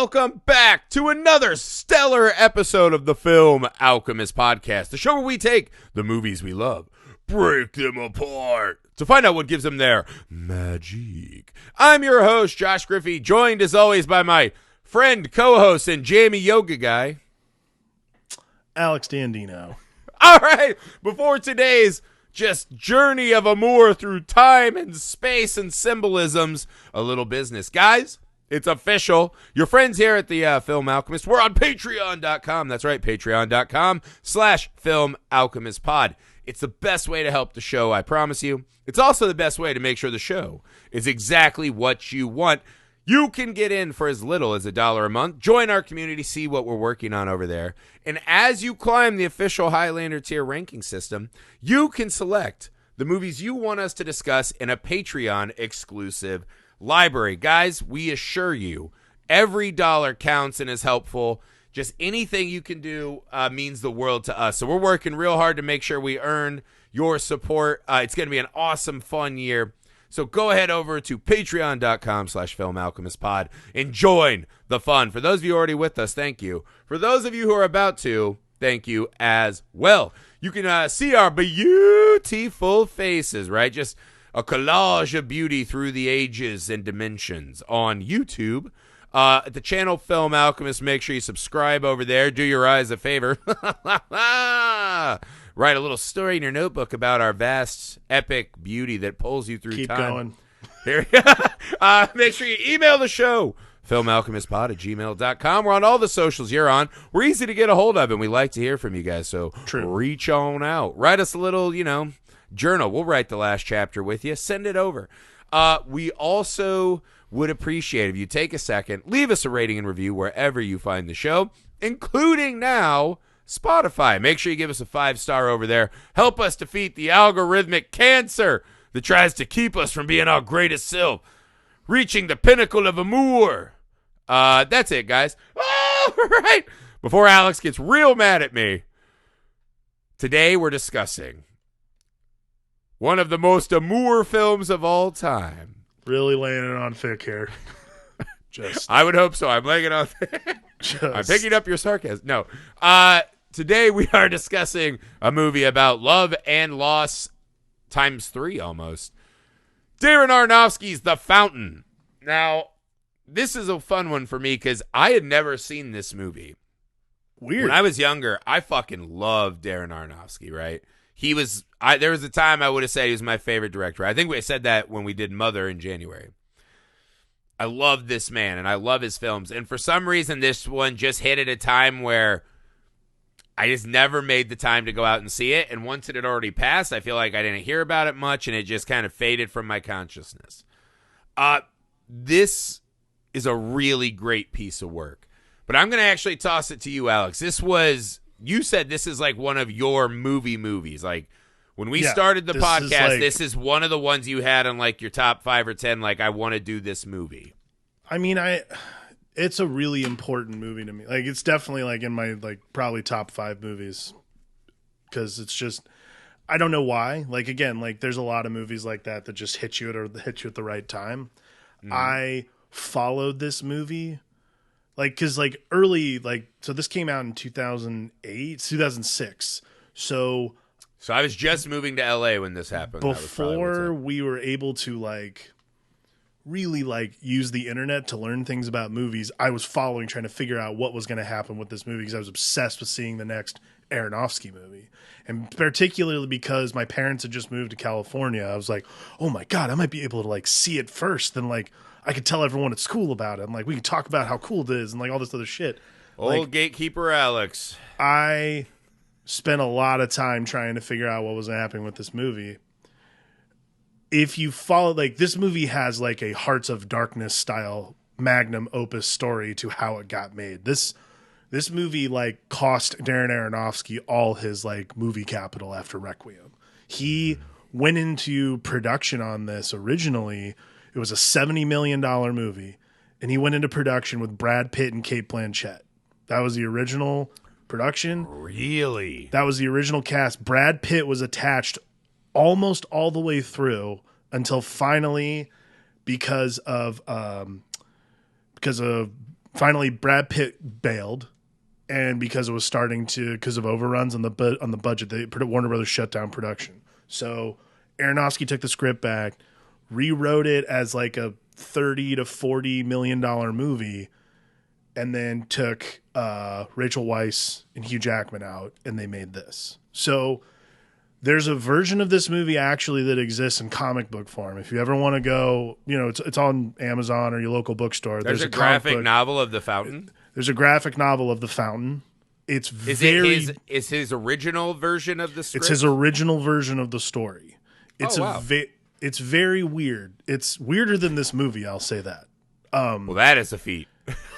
Welcome back to another stellar episode of the Film Alchemist podcast, the show where we take the movies we love, break them apart to find out what gives them their magic. I'm your host, Josh Griffey, joined as always by my friend, co-host, and Jamie Yoga guy, Alex Dandino. All right, before today's just journey of amour through time and space and symbolisms, a little business. Guys, it's official. Your friends here at the Film Alchemist, we're on patreon.com. That's right, patreon.com/Film Alchemist Pod. It's the best way to help the show, I promise you. It's also the best way to make sure the show is exactly what you want. You can get in for as little as $1 a month. Join our community, see what we're working on over there. And as you climb the official Highlander tier ranking system, you can select the movies you want us to discuss in a Patreon exclusive library. Guys, we assure you, every dollar counts and is helpful. Just anything you can do means the world to us. So we're working real hard to make sure we earn your support. It's going to be an awesome, fun year. So go ahead over to patreon.com/Film Alchemist Pod and join the fun. For those of you already with us, thank you. For those of you who are about to, thank you as well. You can see our beautiful faces, right? Just a collage of beauty through the ages and dimensions on YouTube. At the channel Film Alchemist, make sure you subscribe over there. Do your eyes a favor. Write a little story in your notebook about our vast, epic beauty that pulls you through Keep time. going. Here we go. Make sure you email the show, filmalchemistpod@gmail.com. We're on all the socials you're on. We're easy to get a hold of, and we like to hear from you guys, so reach on out. Write us a little, journal. We'll write the last chapter with you. Send it over. We also would appreciate if you take a second, leave us a rating and review wherever you find the show, including now Spotify. Make sure you give us a 5-star over there. Help us defeat the algorithmic cancer that tries to keep us from being our greatest self, reaching the pinnacle of amour. That's it, guys. All right. Before Alex gets real mad at me, today we're discussing one of the most amour films of all time. Really laying it on thick here. I would hope so. I'm laying it on thick. I'm picking up your sarcasm. No. Today we are discussing a movie about love and loss times 3 almost. Darren Aronofsky's The Fountain. Now, this is a fun one for me because I had never seen this movie. Weird. When I was younger, I fucking loved Darren Aronofsky, right? There was a time I would have said he was my favorite director. I think we said that when we did Mother in January. I love this man, and I love his films. And for some reason, this one just hit at a time where I just never made the time to go out and see it. And once it had already passed, I feel like I didn't hear about it much, and it just kind of faded from my consciousness. This is a really great piece of work. But I'm going to actually toss it to you, Alex. You said this is like one of your movies. Like when we started the podcast, this is one of the ones you had on like your top 5 or 10. Like, I want to do this movie. I mean, it's a really important movie to me. Like, it's definitely like in my probably top 5 movies because it's just, I don't know why. Like, again, like there's a lot of movies like that just hit you at the right time. Mm. I followed this movie. Because early, so this came out in 2006. So I was just moving to LA when this happened. Before we were able to really use the internet to learn things about movies, I was trying to figure out what was going to happen with this movie because I was obsessed with seeing the next Aronofsky movie. And particularly because my parents had just moved to California, I was like, oh my God, I might be able to see it first. And I could tell everyone at school about it. And we can talk about how cool it is and all this other shit. Old gatekeeper Alex. I spent a lot of time trying to figure out what was happening with this movie. If you follow, this movie has a Hearts of Darkness style magnum opus story to how it got made. This movie cost Darren Aronofsky all his movie capital after Requiem. He went into production on this originally. It was a $70 million movie, and he went into production with Brad Pitt and Cate Blanchett. That was the original production. Really? That was the original cast. Brad Pitt was attached almost all the way through until finally, because of Finally, Brad Pitt bailed, and because it was because of overruns on the budget, Warner Brothers shut down production. So Aronofsky took the script back, rewrote it as like a $30 to $40 million movie, and then took Rachel Weisz and Hugh Jackman out, and they made this. So there's a version of this movie actually that exists in comic book form. If you ever want to go, it's on Amazon or your local bookstore. There's a graphic novel of The Fountain. There's a graphic novel of The Fountain. It's is his original version of the script? It's his original version of the story. It's wow. It's very weird. It's weirder than this movie, I'll say that. Well, that is a feat.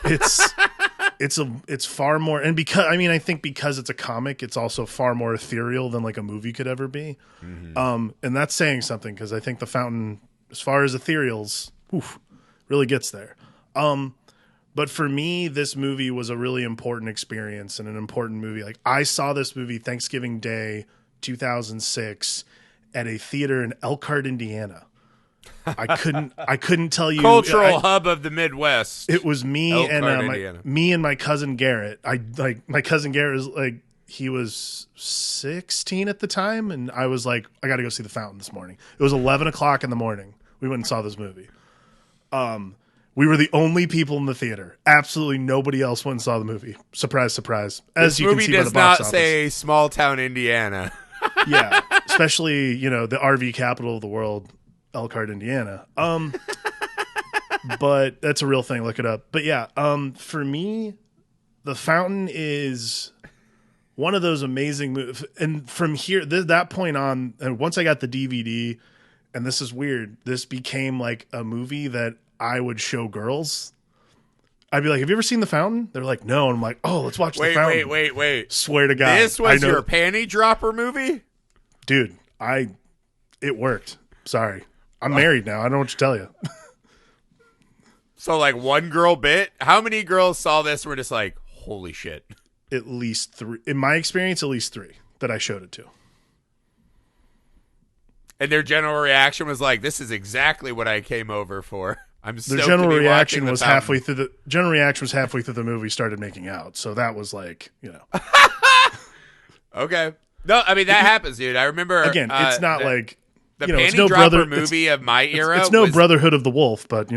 It's far more, and I think because it's a comic, it's also far more ethereal than like a movie could ever be. Mm-hmm. And that's saying something, because I think The Fountain, as far as ethereals, really gets there. But for me, this movie was a really important experience and an important movie. Like, I saw this movie Thanksgiving Day, 2006, at a theater in Elkhart, Indiana. I couldn't tell you. Cultural hub of the Midwest. It was me and my cousin Garrett. My cousin Garrett was like, he was 16 at the time, and I was like, I got to go see The Fountain this morning. It was 11 o'clock in the morning. We went and saw this movie. We were the only people in the theater. Absolutely nobody else went and saw the movie. Surprise, surprise. As you can see by the box office. This movie does not say small town Indiana. Yeah, especially the RV capital of the world, Elkhart, Indiana. But that's a real thing. Look it up. But yeah, for me, The Fountain is one of those amazing movies. And from here, that point on, and once I got the DVD, and this is weird, this became like a movie that I would show girls. I'd be like, have you ever seen The Fountain? They're like, no. And I'm like, oh, let's watch The Fountain. Wait. Swear to God. This was your panty dropper movie? Dude, it worked. Sorry. I'm married now. I don't know what to tell you. So like one girl bit? How many girls saw this and were just like, holy shit? At least 3. In my experience, at least 3 that I showed it to. And their general reaction was like, this is exactly what I came over for. I'm stoked the general to be reaction was Fountain. halfway through the movie started making out. So that was like, Okay. No, I mean that happens, dude. I remember again, it's not like the panty dropper movie of my era. It's no Brotherhood of the Wolf, but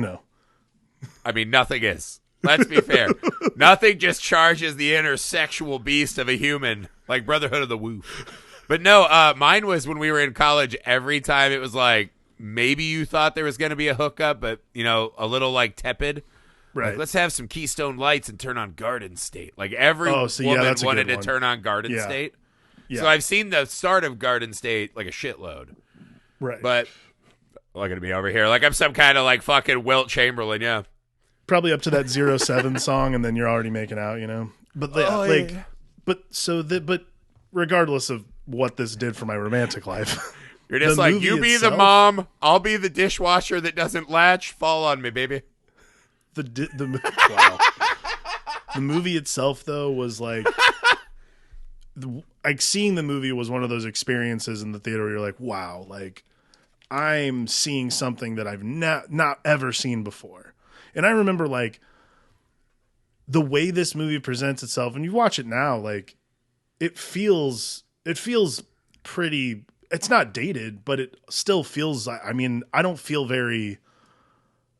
I mean, nothing is. Let's be fair. Nothing just charges the inner sexual beast of a human like Brotherhood of the Wolf. But no, mine was when we were in college. Every time it was like, maybe you thought there was going to be a hookup, but a little like tepid. Right. Like, let's have some Keystone Lights and turn on Garden State. Like every woman wanted to turn on Garden State. Yeah. So I've seen the start of Garden State like a shitload. Right. But look at me over here. Like I'm some kind of like fucking Wilt Chamberlain, yeah. Probably up to that 07 song, and then you're already making out, But but regardless of what this did for my romantic life. You're just like, you be the mom, I'll be the dishwasher that doesn't latch. Fall on me, baby. Wow. The movie itself, though, was like seeing the movie was one of those experiences in the theater where you're like, wow, like I'm seeing something that I've not ever seen before. And I remember like the way this movie presents itself, and you watch it now, like it feels pretty. It's not dated, but it still feels. I mean, I don't feel very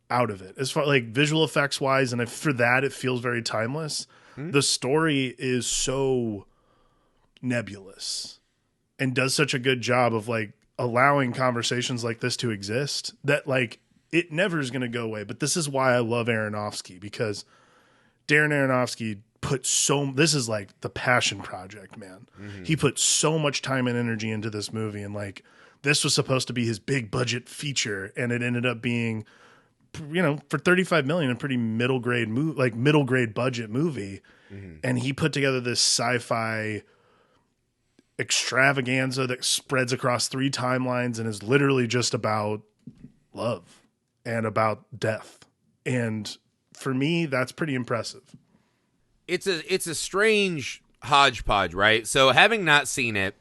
out of it as far like visual effects wise, and for that, it feels very timeless. Mm-hmm. The story is so nebulous and does such a good job of like allowing conversations like this to exist that like it never is going to go away. But this is why I love Aronofsky, because Darren Aronofsky this is like the passion project, man. Mm-hmm. He put so much time and energy into this movie, and like this was supposed to be his big budget feature, and it ended up being, for $35 million, a pretty middle grade budget movie. Mm-hmm. And he put together this sci-fi extravaganza that spreads across 3 timelines and is literally just about love and about death. And for me, that's pretty impressive. It's a strange hodgepodge, right? So having not seen it,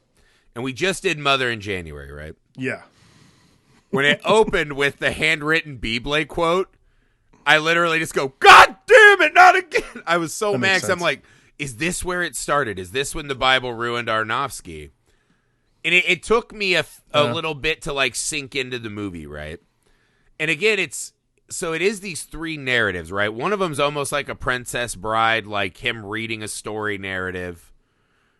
and we just did Mother in January, right? Yeah. When it opened with the handwritten Beyblade quote, I literally just go, God damn it, not again. I was so That mad makes 'cause I'm sense. like, is this where it started? Is this when the Bible ruined Aronofsky? And it took me a little bit to like sink into the movie, right? And again, it is these three narratives, right? One of them's almost like a Princess Bride, like him reading a story narrative,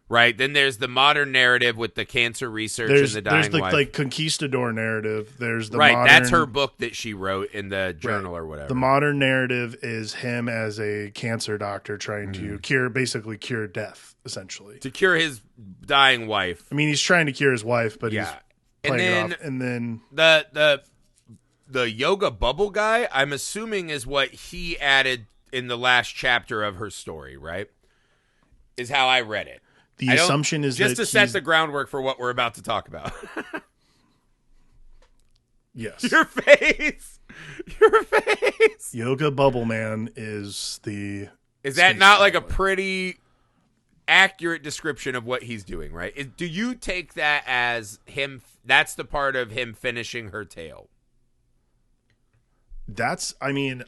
right? Then there's the modern narrative with the cancer research and the dying there's the wife. like Conquistador narrative. There's the right, modern, that's her book that she wrote in the journal right. or whatever. The modern narrative is him as a cancer doctor trying to basically cure death, essentially. to cure his dying wife. I mean, he's trying to cure his wife, but he's playing then it off. And then the yoga bubble guy, I'm assuming, is what he added in the last chapter of her story, right? Is how I read it. the assumption is just that to set the groundwork for what we're about to talk about. yes, Your face. Yoga Bubble Man is the. Is that space not like a traveler. pretty accurate description of what he's doing, right? Do you take that as him? That's the part of him finishing her tale. I mean,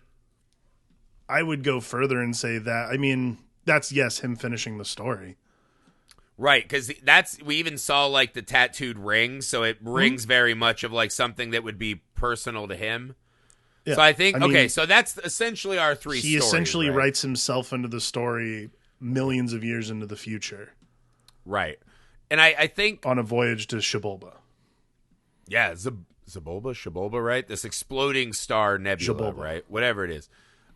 I would go further and say that. I mean, that's him finishing the story. Right, because we even saw like the tattooed ring, so it rings very much of like something that would be personal to him. Yeah. So I think, mean, so that's essentially our three he stories. essentially right? writes himself into the story millions of years into the future. Right. And I think, On a voyage to Shibolba. yeah, Shibolba, right? This exploding star nebula, Shibolba. right? Whatever it is.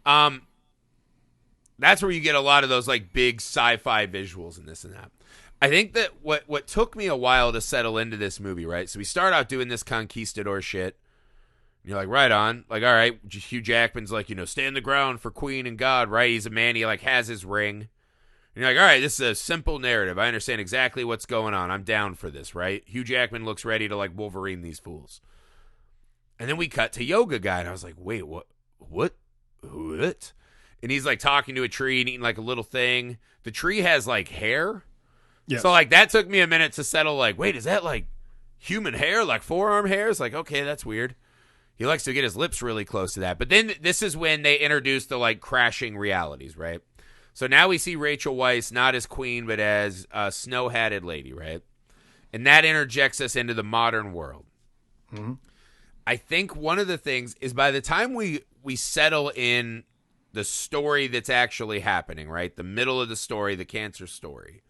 That's where you get a lot of those like big sci-fi visuals and this and that. I think that what took me a while to settle into this movie, right? So we start out doing this Conquistador shit. You're like, right on. Like, all right, Hugh Jackman's like, stand the ground for Queen and God, right? He's a man. He like has his ring. And you're like, all right, this is a simple narrative. I understand exactly what's going on. I'm down for this, right? Hugh Jackman looks ready to like Wolverine these fools. And then we cut to Yoga Guy, and I was like, wait, what? And he's like talking to a tree and eating like a little thing. The tree has like hair. Yes. So like that took me a minute to settle. Like, wait, is that like human hair, like forearm hair? It's like, okay, that's weird. He likes to get his lips really close to that. But then this is when they introduce the like crashing realities, right? So now we see Rachel Weisz not as queen, but as a snow-hatted lady, right? And that interjects us into the modern world. Mm-hmm. I think one of the things is by the time we settle in the story that's actually happening, right? The middle of the story, the cancer story.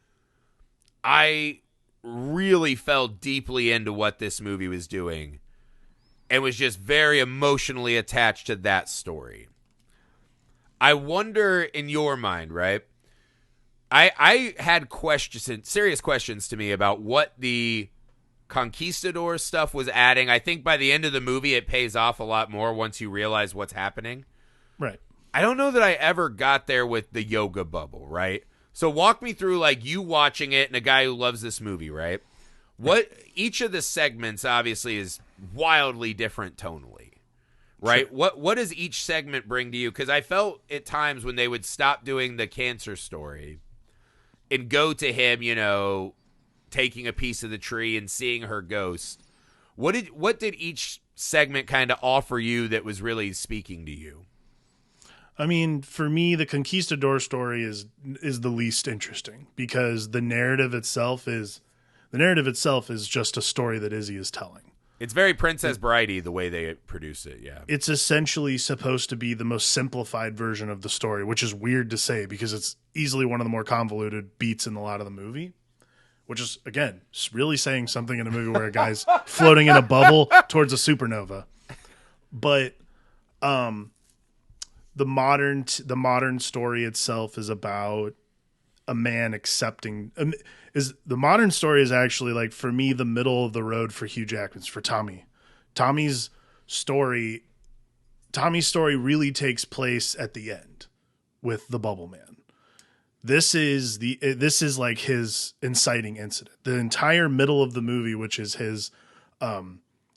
I really fell deeply into what this movie was doing and was just very emotionally attached to that story. I wonder in your mind, right? I had serious questions to me about what the Conquistador stuff was adding. I think by the end of the movie, it pays off a lot more once you realize what's happening. Right. I don't know that I ever got there with the yoga bubble, right? So walk me through like you watching it and a guy who loves this movie, right? What each of the segments obviously is wildly different tonally, right? Sure. What does each segment bring to you? Because I felt at times when they would stop doing the cancer story and go to him, taking a piece of the tree and seeing her ghost. What did each segment kind of offer you that was really speaking to you? I mean, for me, the Conquistador story is the least interesting because the narrative itself is just a story that Izzy is telling. It's very Princess Bride-y the way they produce it, yeah. It's essentially supposed to be the most simplified version of the story, which is weird to say because it's easily one of the more convoluted beats in a lot of the movie, which is, again, really saying something in a movie where a guy's floating in a bubble towards a supernova. But the modern story itself is about a man accepting the modern story is actually, like, for me, the middle of the road for Hugh Jackman's, for Tommy. Tommy's story really takes place at the end with the Bubble Man. This is like his inciting incident. The entire middle of the movie, which is his or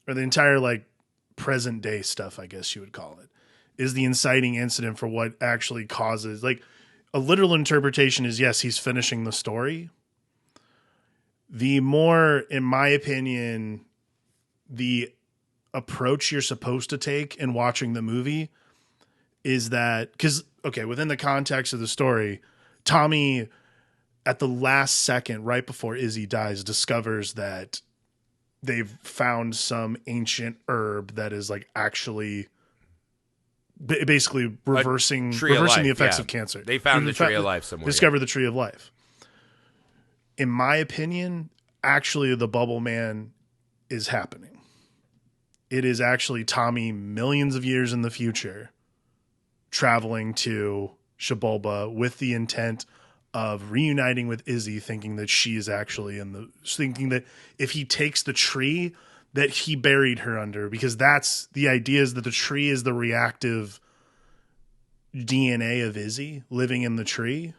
the entire like present day stuff, I guess you would call it, is the inciting incident for what actually causes, like, a literal interpretation is, yes, he's finishing the story. The more, in my opinion, the approach you're supposed to take in watching the movie is that because, okay, within the context of the story, Tommy, at the last second, right before Izzy dies, discovers that they've found some ancient herb that is like actually basically reversing the effects of cancer. They found the tree of life somewhere. Discovered the tree of life. In my opinion, actually, the Bubble Man is happening. It is actually Tommy millions of years in the future traveling to Shibulba with the intent of reuniting with Izzy, thinking that she is actually thinking that if he takes the tree that he buried her under, because that's the idea, is that the tree is the reactive DNA of Izzy living in the tree.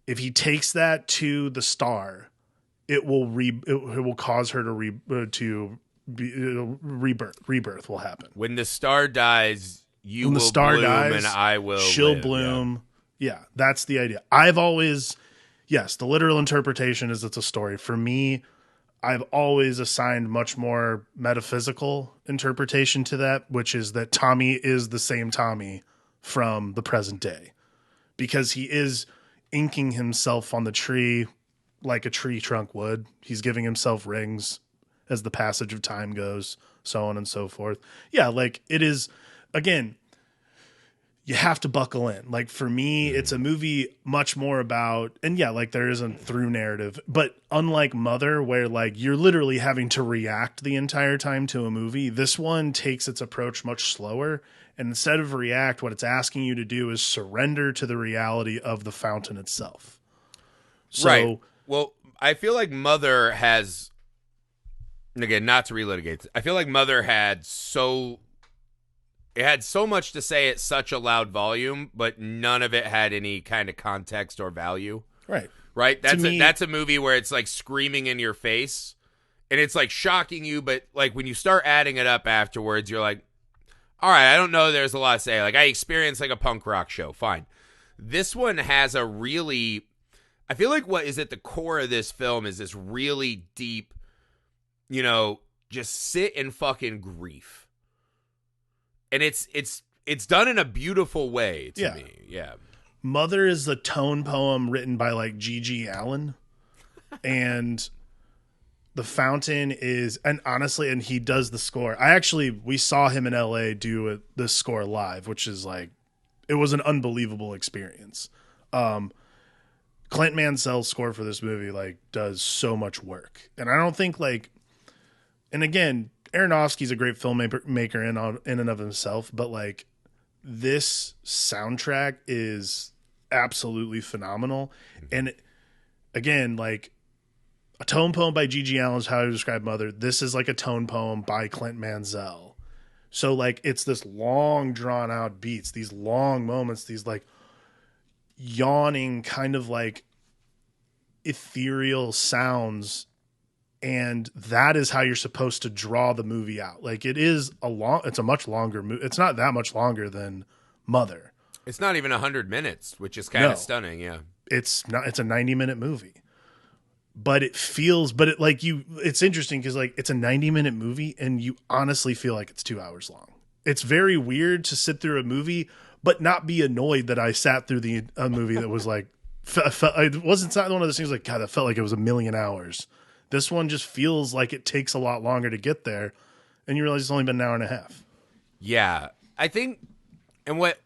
If he takes that to the star, it will cause her to rebirth will happen. When the star dies, when the star bloom dies, and I will she'll live. bloom. Yeah, that's the idea. I've always, yes, the literal interpretation is it's a story. For me, I've always assigned much more metaphysical interpretation to that, which is that Tommy is the same Tommy from the present day, because he is inking himself on the tree like a tree trunk would. He's giving himself rings as the passage of time goes, so on and so forth. Yeah, like it is, again, you have to buckle in. Like for me, it's a movie much more about, and yeah, like there is a through narrative, but unlike Mother, where like you're literally having to react the entire time to a movie, this one takes its approach much slower. And instead of react, what it's asking you to do is surrender to the reality of the fountain itself. So, right. Well, I feel like Mother has, and again, not to relitigate, I feel like Mother had so much to say at such a loud volume, but none of it had any kind of context or value. Right. Right? That's a movie where it's like screaming in your face and it's like shocking you, but like when you start adding it up afterwards, you're like, all right, I don't know there's a lot to say. Like I experienced like a punk rock show. Fine. This one has a really, I feel like what is at the core of this film is this really deep, just sit in fucking grief. And it's done in a beautiful way to me. Yeah. Mother is the tone poem written by like G.G. Allen. And The Fountain is, and honestly, and he does the score. We saw him in LA do the score live, which is like, it was an unbelievable experience. Clint Mansell's score for this movie like does so much work. And I don't think like, and again, Aronofsky's a great filmmaker in and of himself, but like this soundtrack is absolutely phenomenal. And again, like a tone poem by G.G. Allen is how I describe Mother. This is like a tone poem by Clint Mansell. So like it's this long drawn out beats, these long moments, these like yawning kind of like ethereal sounds. And that is how you're supposed to draw the movie out. Like it's a much longer movie. It's not that much longer than Mother. It's not even 100 minutes, which is kind of stunning. Yeah. It's a 90-minute movie, but it's interesting because like it's a 90-minute movie and you honestly feel like it's 2 hours long. It's very weird to sit through a movie, but not be annoyed that I sat through a movie that was like, it wasn't one of those things like, God, that felt like it was a million hours. This one just feels like it takes a lot longer to get there, and you realize it's only been an hour and a half. Yeah, I think, and what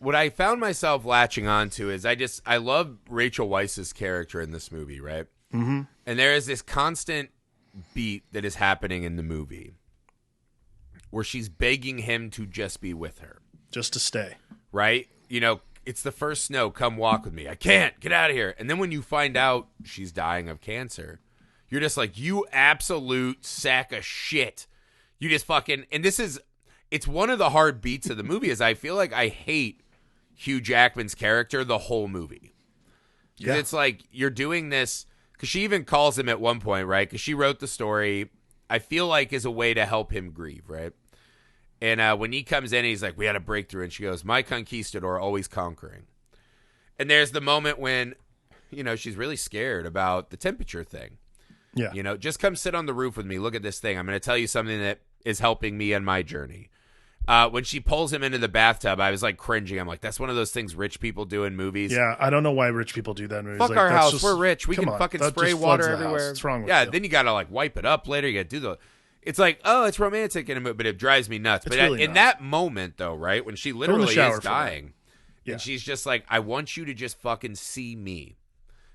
I found myself latching onto is I love Rachel Weisz's character in this movie, right? Mm-hmm. And there is this constant beat that is happening in the movie where she's begging him to just be with her. Just to stay. Right? It's the first snow, come walk with me. I can't, get out of here. And then when you find out she's dying of cancer, you're just like, you absolute sack of shit. You just fucking, and it's one of the hard beats of the movie is I feel like I hate Hugh Jackman's character the whole movie. Yeah. It's like, you're doing this, because she even calls him at one point, right? Because she wrote the story, I feel like as a way to help him grieve, right? And when he comes in, he's like, we had a breakthrough. And she goes, my conquistador, always conquering. And there's the moment when, she's really scared about the temperature thing. Yeah. Just come sit on the roof with me. Look at this thing. I'm going to tell you something that is helping me on my journey. When she pulls him into the bathtub, I was like cringing. I'm like, that's one of those things rich people do in movies. Yeah, I don't know why rich people do that in movies. Fuck like, our that's house. just, We're rich. We can fucking spray water everywhere. What's wrong with yeah, you? then you got to like wipe it up later. You got to do the. It's like, oh, it's romantic in a movie, but it drives me nuts. It's But really in not. that moment, though, right, when she literally shower is for dying, Yeah. and she's just like, I want you to just fucking see me.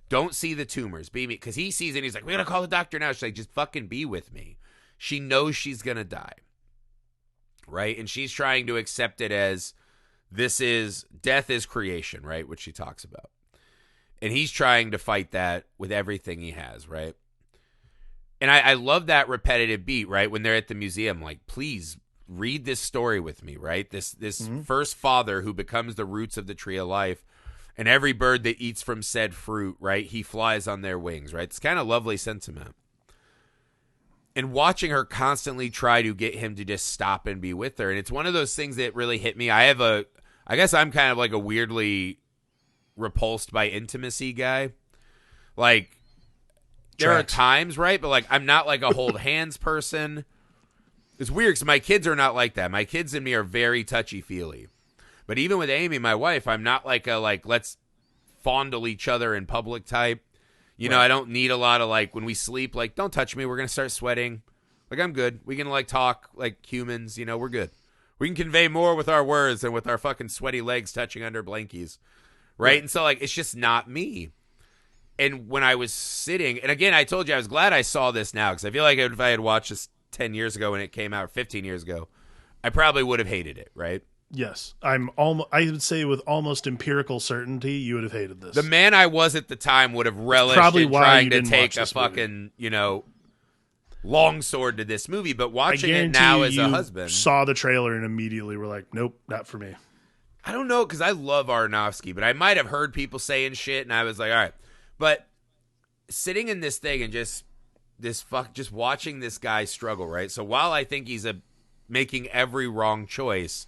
Don't see the tumors. Be me. Because he sees it and he's like, we got to call the doctor now. She's like, just fucking be with me. She knows she's going to die. Right? And she's trying to accept it as death is creation, right? Which she talks about. And he's trying to fight that with everything he has, right? And I love that repetitive beat, right? When they're at the museum, like, please read this story with me, right? This first father who becomes the roots of the tree of life, and every bird that eats from said fruit, right? He flies on their wings, right? It's kind of lovely sentiment. And watching her constantly try to get him to just stop and be with her. And it's one of those things that really hit me. I guess I'm kind of like a weirdly repulsed by intimacy guy. Like, there are times, right? But like, I'm not like a hold hands person. It's weird because my kids are not like that. My kids and me are very touchy-feely. But even with Amy, my wife, I'm not like a, like, let's fondle each other in public type. You know, I don't need a lot of, like, when we sleep, like, don't touch me. We're going to start sweating. Like, I'm good. We can, like, talk like humans. You know, we're good. We can convey more with our words than with our fucking sweaty legs touching under blankies. Right? And so, like, it's just not me. And when I was sitting, and again, I told you I was glad I saw this now, because I feel like if I had watched this 10 years ago when it came out, or 15 years ago, I probably would have hated it, right? Yes. I would say with almost empirical certainty, you would have hated this. The man I was at the time would have relished probably in why trying you to didn't take watch a this movie. fucking, you know, longsword to this movie, but I watching it guarantee now you, as a husband. saw the trailer and immediately were like, nope, not for me. I don't know, because I love Aronofsky, but I might have heard people saying shit, and I was like, all right. But sitting in this thing and just watching this guy struggle, right? So while I think he's making every wrong choice,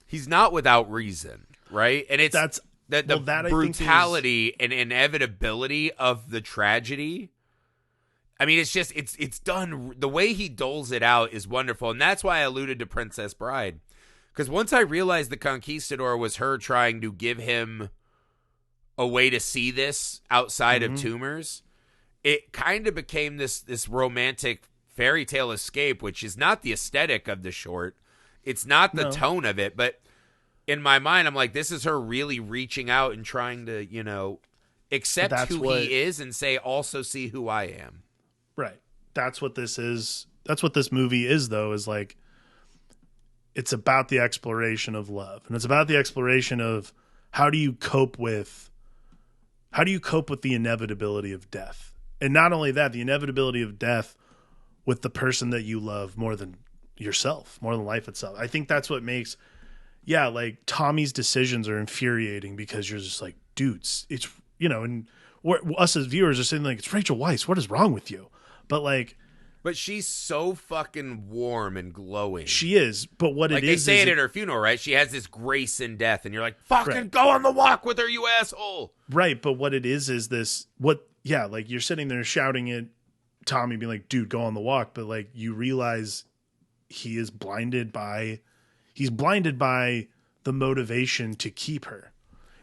he's not without reason, right? And it's the brutality and inevitability of the tragedy. I mean, it's just it's done. The way he doles it out is wonderful, and that's why I alluded to Princess Bride, because once I realized the Conquistador was her trying to give him a way to see this outside of tumors, it kind of became this romantic fairy tale escape, which is not the aesthetic of the short. It's not the tone of it, but in my mind, I'm like, this is her really reaching out and trying to, you know, accept who he is and say, also see who I am. Right. That's what this is. That's what this movie is, though, is like, it's about the exploration of love. And it's about the exploration of how do you cope with the inevitability of death? And not only that, the inevitability of death with the person that you love more than yourself, more than life itself. I think that's what makes, like Tommy's decisions are infuriating because you're just like, dudes, it's, you know, and us as viewers are saying like, it's Rachel Weisz. What is wrong with you? But she's so fucking warm and glowing. She is. But what like it they is, say it at her funeral, right? She has this grace in death, and you're like, fucking go on the walk with her, you asshole. Right. But what it is this, like you're sitting there shouting at Tommy being like, dude, go on the walk. But like, you realize he's blinded by the motivation to keep her.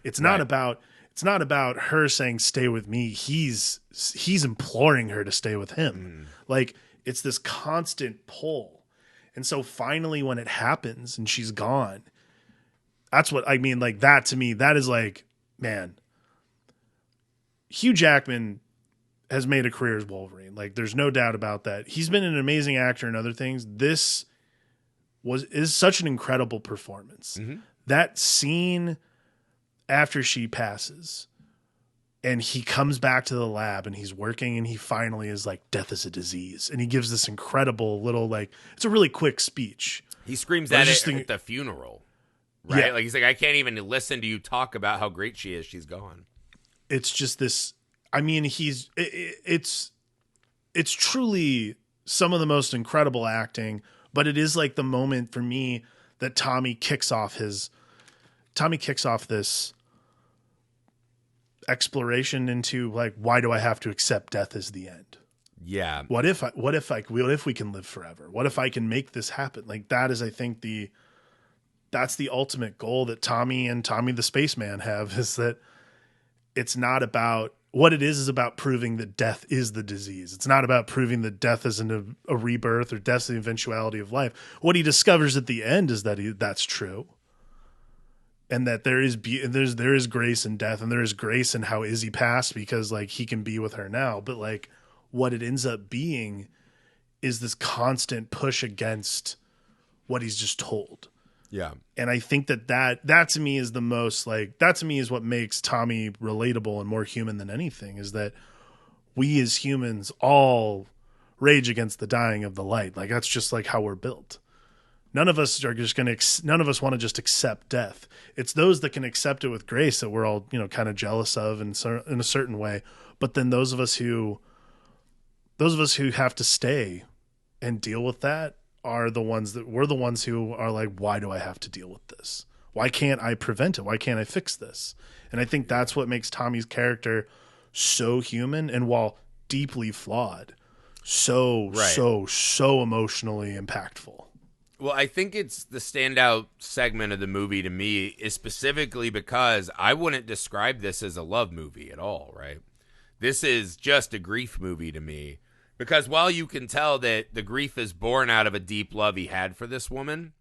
It's not about her saying, stay with me. He's imploring her to stay with him. Like, it's this constant pull. And so finally when it happens and she's gone, that's what I mean. Like, that to me, that is like, man, Hugh Jackman has made a career as Wolverine. Like, there's no doubt about that. He's been an amazing actor in other things. This is such an incredible performance. That scene after she passes and he comes back to the lab and he's working and he finally is like, death is a disease. And he gives this incredible little, like, it's a really quick speech. He screams at it at the funeral, right? Yeah. Like, he's like, I can't even listen to you talk about how great she is. She's gone. It's just this, I mean, it's truly some of the most incredible acting, but it is like the moment for me that Tommy kicks off this exploration into like, why do I have to accept death as the end? Yeah. What if we can live forever? What if I can make this happen? Like that is, I think that's the ultimate goal that Tommy and Tommy the Spaceman have, is that it's not about what it is about proving that death is the disease. It's not about proving that death isn't a rebirth or death's the eventuality of life. What he discovers at the end is that that's true. And that there is grace in death, and there is grace in how Izzy passed, because like he can be with her now. But like what it ends up being is this constant push against what he's just told. Yeah. And I think that to me is the most like, that to me is what makes Tommy relatable and more human than anything, is that we as humans all rage against the dying of the light. Like that's just like how we're built. None of us want to just accept death. It's those that can accept it with grace that we're all, kind of jealous of in a certain way. But then those of us who have to stay and deal with that are the ones who are like, why do I have to deal with this? Why can't I prevent it? Why can't I fix this? And I think that's what makes Tommy's character so human, and while deeply flawed, so emotionally impactful. Well, I think it's the standout segment of the movie to me is specifically because I wouldn't describe this as a love movie at all, right? This is just a grief movie to me. Because while you can tell that the grief is born out of a deep love he had for this woman,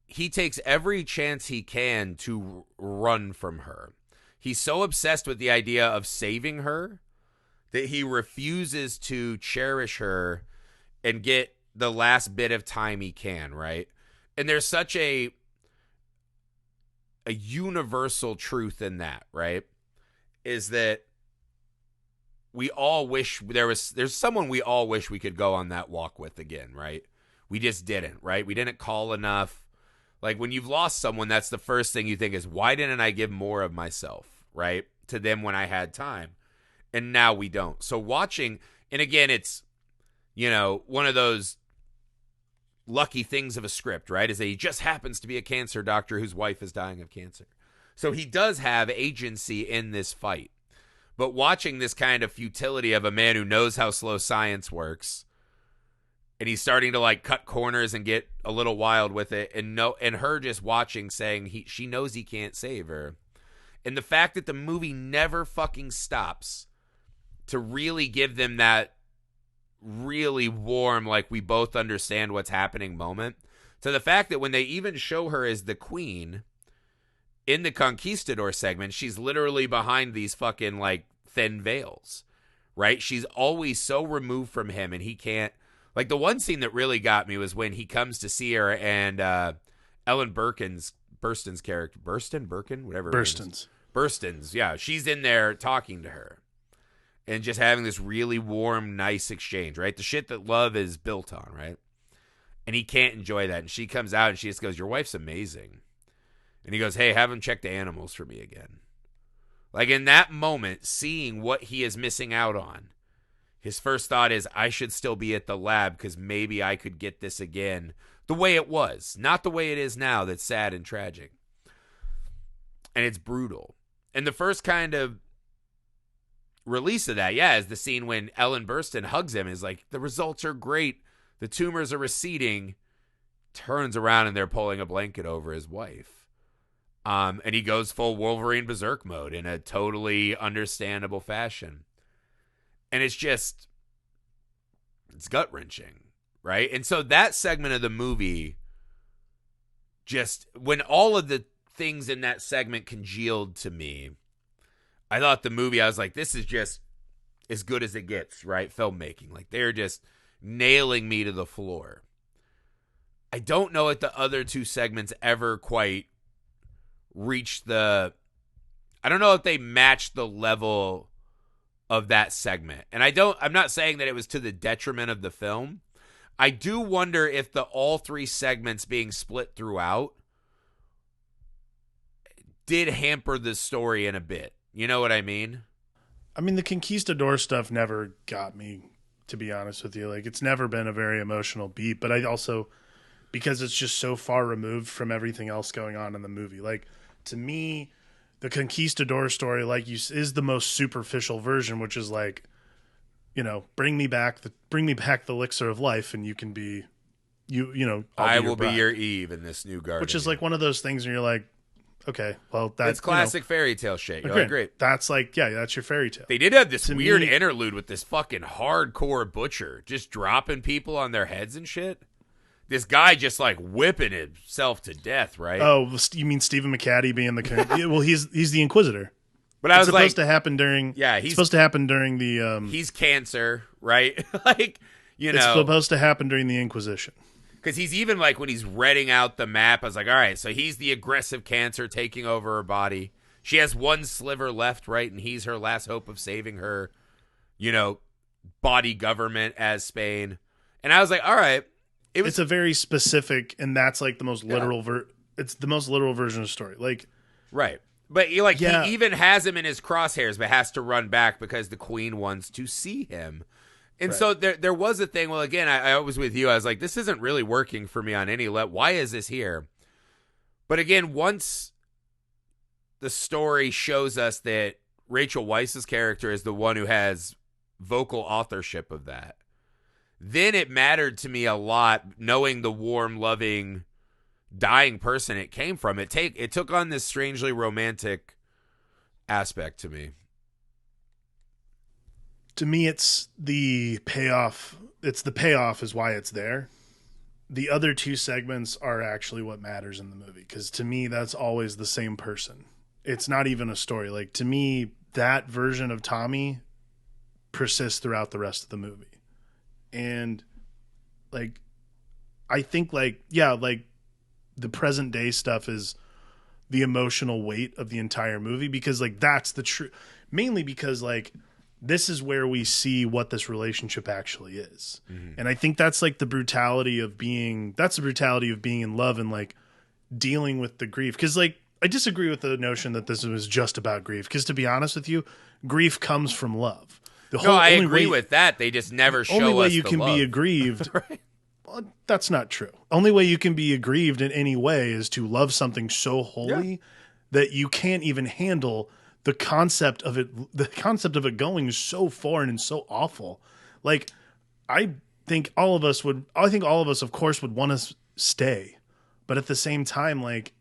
he takes every chance he can to run from her. He's so obsessed with the idea of saving her that he refuses to cherish her and get the last bit of time he can, right? And there's such a universal truth in that, right? Is that we all wish there's someone we all wish we could go on that walk with again, right? We just didn't, right? We didn't call enough. Like when you've lost someone, that's the first thing you think is, why didn't I give more of myself, right, to them when I had time? And now we don't. So watching, and again, it's, one of those lucky things of a script, right, is that he just happens to be a cancer doctor whose wife is dying of cancer. So he does have agency in this fight. But watching this kind of futility of a man who knows how slow science works, and he's starting to like cut corners and get a little wild with it, and her just watching, saying she knows he can't save her. And the fact that the movie never fucking stops to really give them that really warm, like we both understand what's happening moment, to the fact that when they even show her as the queen in the Conquistador segment, she's literally behind these fucking like thin veils, right? She's always so removed from him, and he can't. Like the one scene that really got me was when he comes to see her, and Ellen Burstyn's character, Burstyn's, yeah, she's in there talking to her and just having this really warm, nice exchange, right? The shit that love is built on, right? And he can't enjoy that, and she comes out and she just goes, "Your wife's amazing." And he goes, "Hey, have him check the animals for me again." Like in that moment, seeing what he is missing out on, his first thought is, I should still be at the lab because maybe I could get this again the way it was, not the way it is now that's sad and tragic. And it's brutal. And the first kind of release of that, is the scene when Ellen Burstyn hugs him, is like, the results are great. The tumors are receding. Turns around and they're pulling a blanket over his wife. And he goes full Wolverine Berserk mode in a totally understandable fashion. And it's gut-wrenching, right? And so that segment of the movie, just when all of the things in that segment congealed to me, I thought the movie, I was like, this is just as good as it gets, right? Filmmaking. Like, they're just nailing me to the floor. I don't know if the other two segments ever quite reached I don't know if they matched the level of that segment. And I'm not saying that it was to the detriment of the film. I do wonder if all three segments being split throughout did hamper the story in a bit. You know what I mean? I mean, the Conquistador stuff never got me, to be honest with you. Like, it's never been a very emotional beat, but I also, because it's just so far removed from everything else going on in the movie. Like, to me, the Conquistador story, like is the most superficial version, which is like, bring me back the elixir of life, and you can be, I will bride. be your Eve in this new garden. Which is like one of those things where you're like, okay, well, that's it's classic fairy tale shit. You're like, great. That's like, that's your fairy tale. They did have this weird interlude with this fucking hardcore butcher just dropping people on their heads and shit. This guy just like whipping himself to death, right? Oh, you mean Stephen McCaddy being the well, he's the Inquisitor. But I was supposed to happen during he's supposed to happen during the he's cancer, right? Like, it's supposed to happen during the Inquisition. Because he's even like when he's reading out the map, I was like, all right, so he's the aggressive cancer taking over her body. She has one sliver left, right? And he's her last hope of saving her, body government as Spain. And I was like, all right. It's a very specific, and that's like the most literal it's the most literal version of the story. Like, right. But he even has him in his crosshairs, but has to run back because the queen wants to see him. And so there was a thing. Well, again, I was with you. I was like, this isn't really working for me on any level. Why is this here? But again, once the story shows us that Rachel Weisz's character is the one who has vocal authorship of that, then it mattered to me a lot knowing the warm, loving, dying person it came from. It took on this strangely romantic aspect to me. To me, it's the payoff. It's the payoff is why it's there. The other two segments are actually what matters in the movie, because to me, that's always the same person. It's not even a story. Like, to me, that version of Tommy persists throughout the rest of the movie. And like, I think like the present day stuff is the emotional weight of the entire movie, because like that's the true, mainly because like this is where we see what this relationship actually is. Mm-hmm. And I think that's like the brutality of being in love and like dealing with the grief. Because like I disagree with the notion that this was just about grief, because to be honest with you, grief comes from love. I agree with that. They just never show us the love. Only way you can be aggrieved. Right? Well, that's not true. Only way you can be aggrieved in any way is to love something so wholly that you can't even handle the concept of it. The concept of it going so foreign and so awful. Like, I think all of us, of course, would want to stay, but at the same time, like,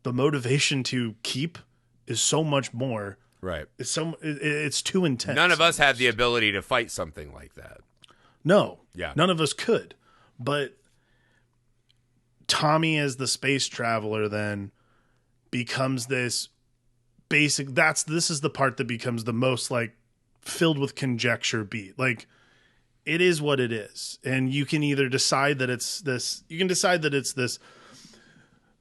the motivation to keep is so much more. Right. It's too intense. None of us have the ability to fight something like that. No. Yeah. None of us could. But Tommy as the space traveler then becomes this basic, this is the part that becomes the most like filled with conjecture beat. Like, it is what it is. And you can either decide that it's this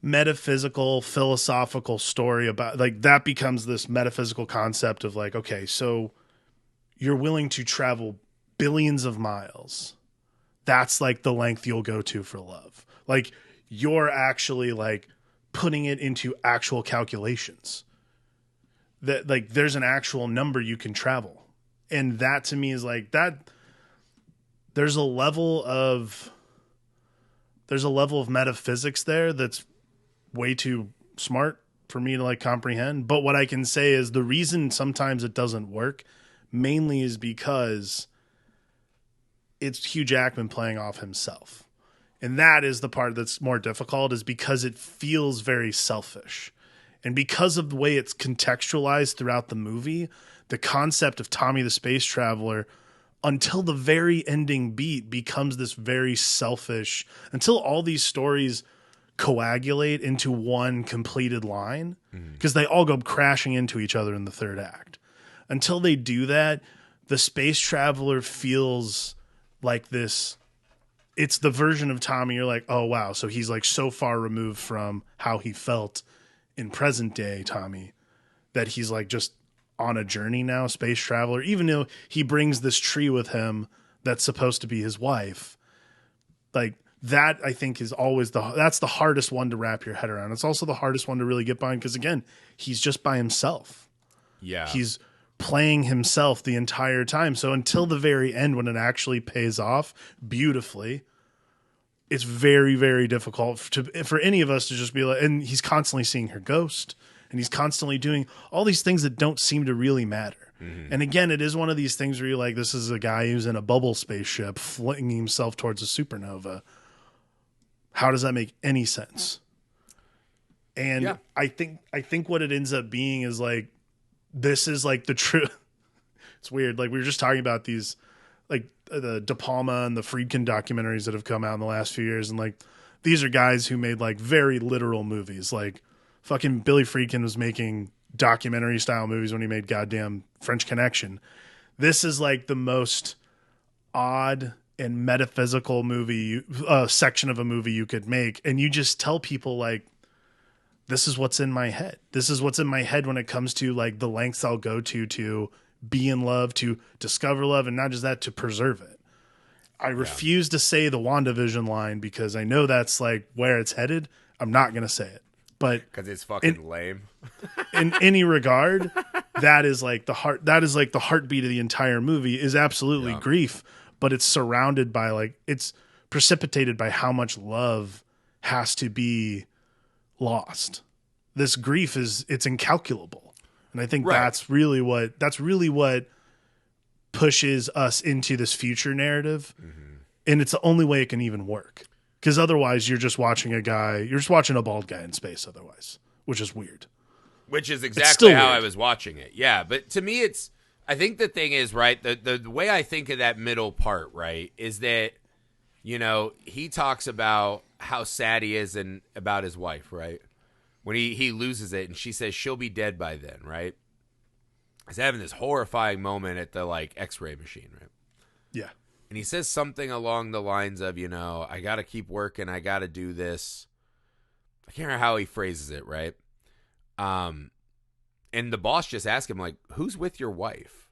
metaphysical, philosophical story about, like, that becomes this metaphysical concept of like, okay, so you're willing to travel billions of miles. That's like the length you'll go to for love. Like, you're actually like putting it into actual calculations that like there's an actual number you can travel. And that to me is like that. There's a level of metaphysics there that's way too smart for me to like comprehend. But what I can say is the reason sometimes it doesn't work mainly is because it's Hugh Jackman playing off himself. And that is the part that's more difficult, is because it feels very selfish. And because of the way it's contextualized throughout the movie, the concept of Tommy the Space Traveler until the very ending beat becomes this very selfish, until all these stories coagulate into one completed line, because they all go crashing into each other in the third act. Until they do that, the space traveler feels like this. It's the version of Tommy you're like, oh wow, so he's like so far removed from how he felt in present day Tommy that he's like just on a journey now, space traveler, even though he brings this tree with him that's supposed to be his wife. Like, that I think is always that's the hardest one to wrap your head around. It's also the hardest one to really get behind, because again, he's just by himself. Yeah. He's playing himself the entire time. So until the very end, when it actually pays off beautifully, it's very, very difficult for any of us to just be like, and he's constantly seeing her ghost, and and he's constantly doing all these things that don't seem to really matter. And again, it is one of these things where you're like, this is a guy who's in a bubble spaceship flinging himself towards a supernova. How does that make any sense? And Yeah. I think what it ends up being is like, this is like the truth. It's weird. Like we were just talking about these, like the De Palma and the Friedkin documentaries that have come out in the last few years. And like, these are guys who made like very literal movies. Like fucking Billy Friedkin was making documentary style movies when he made goddamn French Connection. This is like the most odd and metaphysical movie, section of a movie you could make. And you just tell people like, this is what's in my head. This is what's in my head when it comes to like the lengths I'll go to be in love, to discover love, and not just that, to preserve it. I refuse to say the WandaVision line because I know that's like where it's headed. I'm not going to say it, but because it's fucking lame. In any regard, that is like the heart. That is like the heartbeat of the entire movie is absolutely grief, but it's surrounded by like, it's precipitated by how much love has to be lost. This grief it's incalculable. And I think that's really what pushes us into this future narrative. And it's the only way it can even work. Because otherwise you're just watching a bald guy in space otherwise, which is weird. Which is exactly how I was watching it. Yeah. But to me, I think the thing is, right, the way I think of that middle part, right, is that, you know, he talks about how sad he is about his wife, right? When he loses it and she says she'll be dead by then, right? He's having this horrifying moment at the like X-ray machine, right? Yeah. And he says something along the lines of, you know, I got to keep working. I got to do this. I can't remember how he phrases it, right? And the boss just asked him, like, who's with your wife?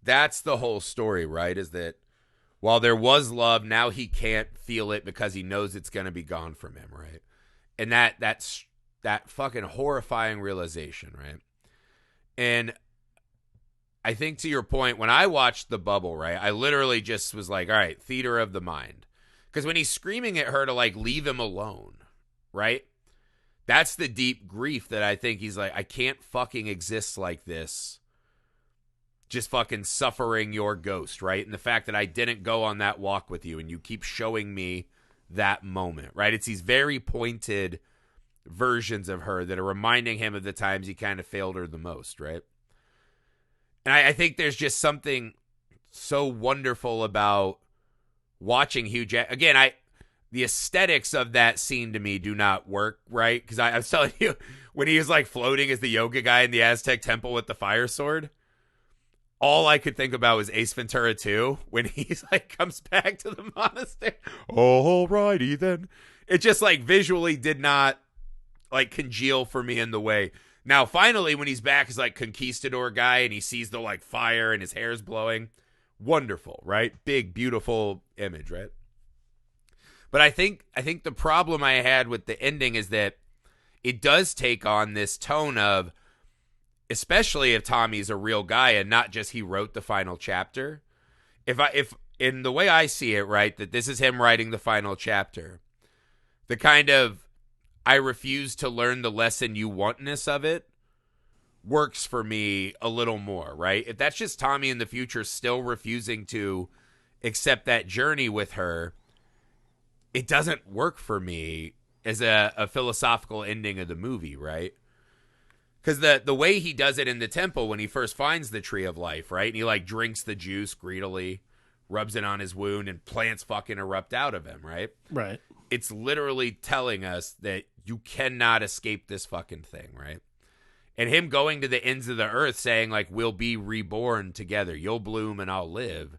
That's the whole story, right? Is that while there was love, now he can't feel it because he knows it's going to be gone from him, right? And that's that fucking horrifying realization, right? And I think to your point, when I watched The Bubble, right, I literally just was like, all right, theater of the mind. Because when he's screaming at her to, like, leave him alone, right? That's the deep grief that I think he's like, I can't fucking exist like this. Just fucking suffering your ghost, right? And the fact that I didn't go on that walk with you and you keep showing me that moment, right? It's these very pointed versions of her that are reminding him of the times he kind of failed her the most, right? And I think there's just something so wonderful about watching Hugh Jack. Again, the aesthetics of that scene to me do not work, right? Because I was telling you, when he was like floating as the yoga guy in the Aztec temple with the fire sword, all I could think about was Ace Ventura 2 when he's like comes back to the monastery. Alrighty then. It just like visually did not like congeal for me in the way. Now finally when he's back as like Conquistador guy and he sees the like fire and his hair's blowing. Wonderful, right? Big, beautiful image, right? But I think the problem I had with the ending is that it does take on this tone of, especially if Tommy's a real guy and not just he wrote the final chapter. If in the way I see it, right, that this is him writing the final chapter, the kind of I refuse to learn the lesson you wantness of it works for me a little more, right? If that's just Tommy in the future still refusing to accept that journey with her, it doesn't work for me as a philosophical ending of the movie, right? Because the way he does it in the temple when he first finds the tree of life, right? And he like drinks the juice greedily, rubs it on his wound, and plants fucking erupt out of him, right? Right. It's literally telling us that you cannot escape this fucking thing, right? And him going to the ends of the earth saying like, we'll be reborn together. You'll bloom and I'll live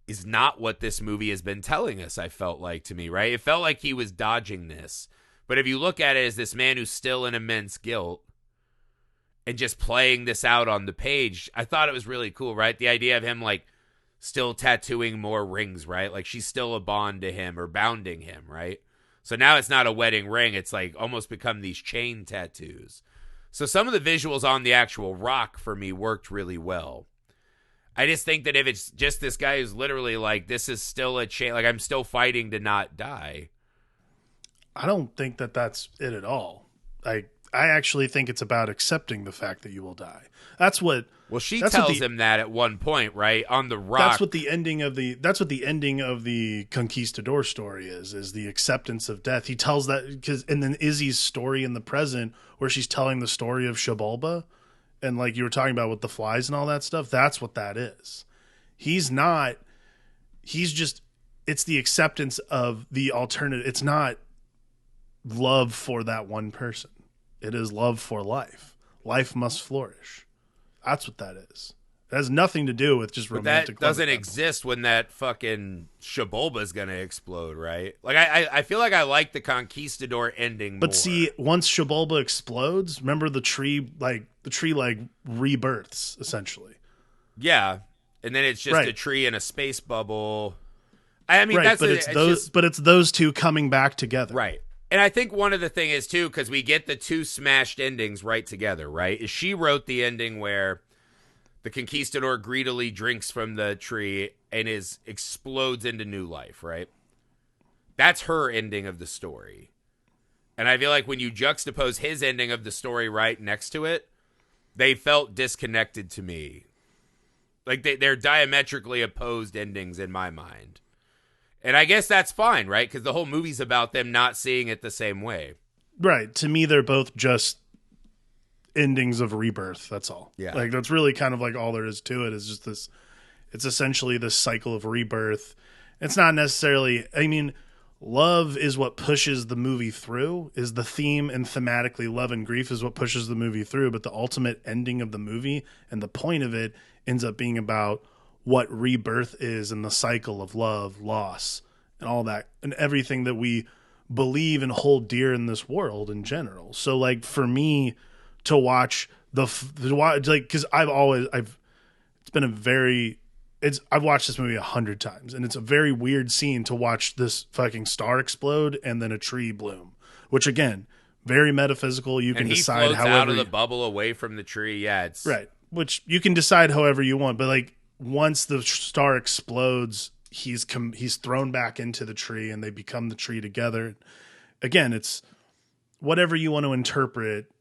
is not what this movie has been telling us, I felt like to me, right? It felt like he was dodging this. But if you look at it as this man who's still in immense guilt and just playing this out on the page, I thought it was really cool, right? The idea of him like still tattooing more rings, right? Like she's still a bond to him or bounding him, right? So now it's not a wedding ring. It's like almost become these chain tattoos. So some of the visuals on the actual rock for me worked really well. I just think that if it's just this guy who's literally like, this is still a chain, like I'm still fighting to not die. I don't think that that's it at all. I I actually think it's about accepting the fact that you will die. That's what. Well, she that's tells him that at one point, right? On the rock. That's what the ending of the Conquistador story is the acceptance of death. He tells that and then Izzy's story in the present, where she's telling the story of Shabalba, and like you were talking about with the flies and all that stuff. That's what that is. He's just. It's the acceptance of the alternative. It's not love for that one person. It is love for life. Life must flourish. That's what that is. It has nothing to do with just romantic. But that doesn't exist when that fucking Shabalba is gonna explode, right? Like I feel like I like the Conquistador ending more. But see, once Shabalba explodes, remember the tree rebirths essentially. Yeah, and then it's just right. a tree in a space bubble. I mean, right, but it's those two coming back together, right? And I think one of the thing is too, because we get the two smashed endings right together, right? Is she wrote the ending where the Conquistador greedily drinks from the tree and explodes into new life, right? That's her ending of the story. And I feel like when you juxtapose his ending of the story right next to it, they felt disconnected to me. Like they're diametrically opposed endings in my mind. And I guess that's fine, right? Because the whole movie's about them not seeing it the same way. Right. To me, they're both just endings of rebirth. That's all. Yeah. Like, that's really kind of like all there is to it, is just this. It's essentially this cycle of rebirth. It's not necessarily, I mean, love is what pushes the movie through, is the theme, and thematically love and grief is what pushes the movie through. But the ultimate ending of the movie and the point of it ends up being about what rebirth is and the cycle of love, loss, and all that, and everything that we believe and hold dear in this world in general. So like for me to watch because I've watched this movie 100 times, and it's a very weird scene to watch this fucking star explode and then a tree bloom, which again, very metaphysical. You can decide floats however out of the bubble away from the tree. Yeah, it's right. Which you can decide however you want, but like once the star explodes, he's thrown back into the tree and they become the tree together. Again, it's whatever you want to interpret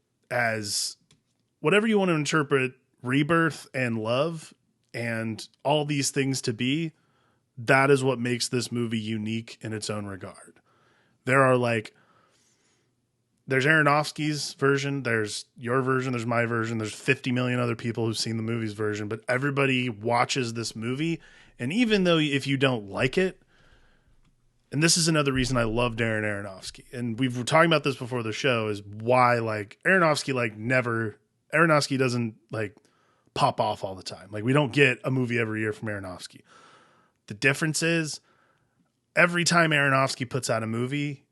rebirth and love and all these things to be. That is what makes this movie unique in its own regard. There's Aronofsky's version, there's your version, there's my version, there's 50 million other people who've seen the movie's version, but everybody watches this movie, and even though if you don't like it, and this is another reason I love Darren Aronofsky, and we were talking about this before the show, is why like Aronofsky doesn't like pop off all the time. Like we don't get a movie every year from Aronofsky. The difference is every time Aronofsky puts out a movie,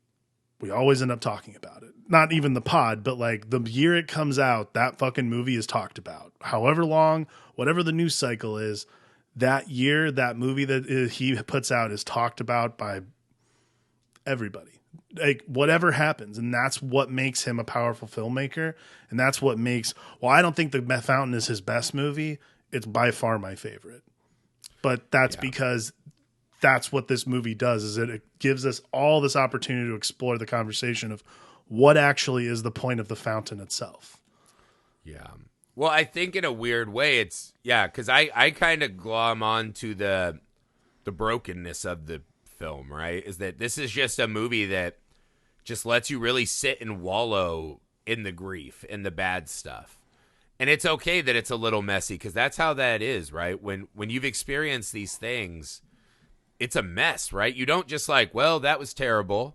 we always end up talking about it. Not even the pod, but like the year it comes out, that fucking movie is talked about. However long, whatever the news cycle is, that year, that movie that he puts out is talked about by everybody. Like whatever happens. And that's what makes him a powerful filmmaker. And that's what makes, well, I don't think The Fountain is his best movie. It's by far my favorite. But that's because that's what this movie does, is it gives us all this opportunity to explore the conversation of what actually is the point of The Fountain itself. Yeah. Well, I think in a weird way, it's, because I kind of glom on to the brokenness of the film, right? Is that this is just a movie that just lets you really sit and wallow in the grief and the bad stuff. And it's okay that it's a little messy, because that's how that is, right? When you've experienced these things, it's a mess, right? You don't just like, well, that was terrible.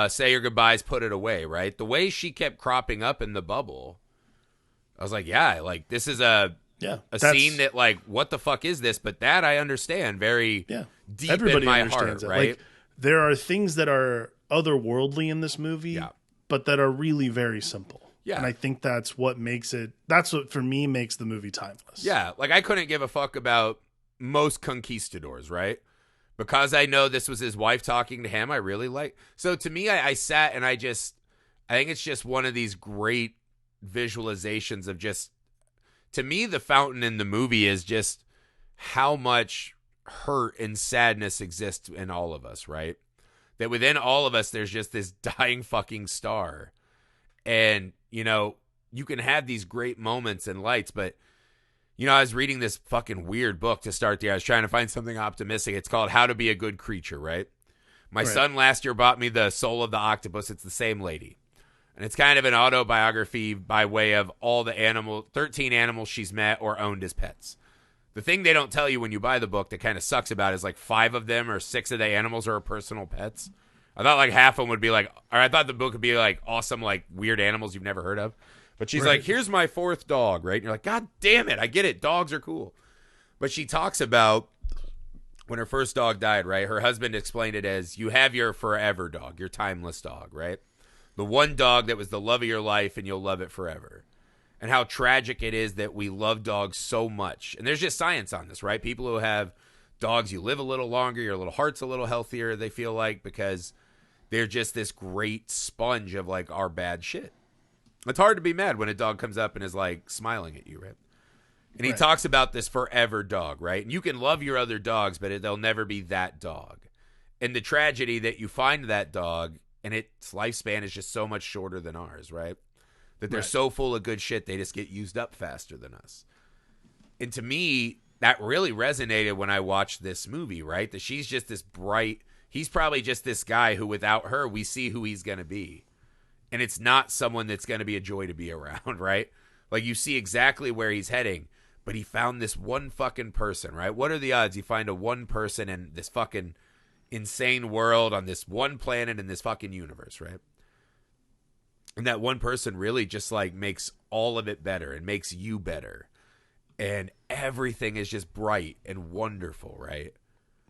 Say your goodbyes, put it away, right? The way she kept cropping up in the bubble, I was like, this is a scene that like, what the fuck is this? But that I understand very deep Everybody in my understands heart, it. right? Like, there are things that are otherworldly in this movie, but that are really very simple. Yeah. And I think that's what for me makes the movie timeless. Yeah. Like I couldn't give a fuck about most conquistadors, right? Because I know this was his wife talking to him, I really like. So to me, I sat and I think it's just one of these great visualizations of just, to me, the fountain in the movie is just how much hurt and sadness exists in all of us, right? That within all of us, there's just this dying fucking star. And, you know, you can have these great moments and lights, but, you know, I was reading this fucking weird book to start the year. I was trying to find something optimistic. It's called How to Be a Good Creature, right? My son last year bought me The Soul of the Octopus. It's the same lady. And it's kind of an autobiography by way of all the 13 animals she's met or owned as pets. The thing they don't tell you when you buy the book that kind of sucks about it is like 5 of them or 6 of the animals are her personal pets. I thought like half of them would be like, or I thought the book would be like awesome, like weird animals you've never heard of. But she's like, here's my 4th dog, right? And you're like, God damn it, I get it. Dogs are cool. But she talks about when her first dog died, right? Her husband explained it as you have your forever dog, your timeless dog, right? The one dog that was the love of your life and you'll love it forever. And how tragic it is that we love dogs so much. And there's just science on this, right? People who have dogs, you live a little longer, your little heart's a little healthier, they feel like, because they're just this great sponge of like our bad shit. It's hard to be mad when a dog comes up and is like smiling at you, right? And he talks about this forever dog, right? And you can love your other dogs, but they'll never be that dog. And the tragedy that you find that dog and its lifespan is just so much shorter than ours, right? That they're so full of good shit, they just get used up faster than us. And to me, that really resonated when I watched this movie, right? That she's just this bright, he's probably just this guy who without her, we see who he's going to be. And it's not someone that's going to be a joy to be around, right? Like you see exactly where he's heading, but he found this one fucking person, right? What are the odds you find a one person in this fucking insane world on this one planet in this fucking universe, right? And that one person really just like makes all of it better and makes you better. And everything is just bright and wonderful, right?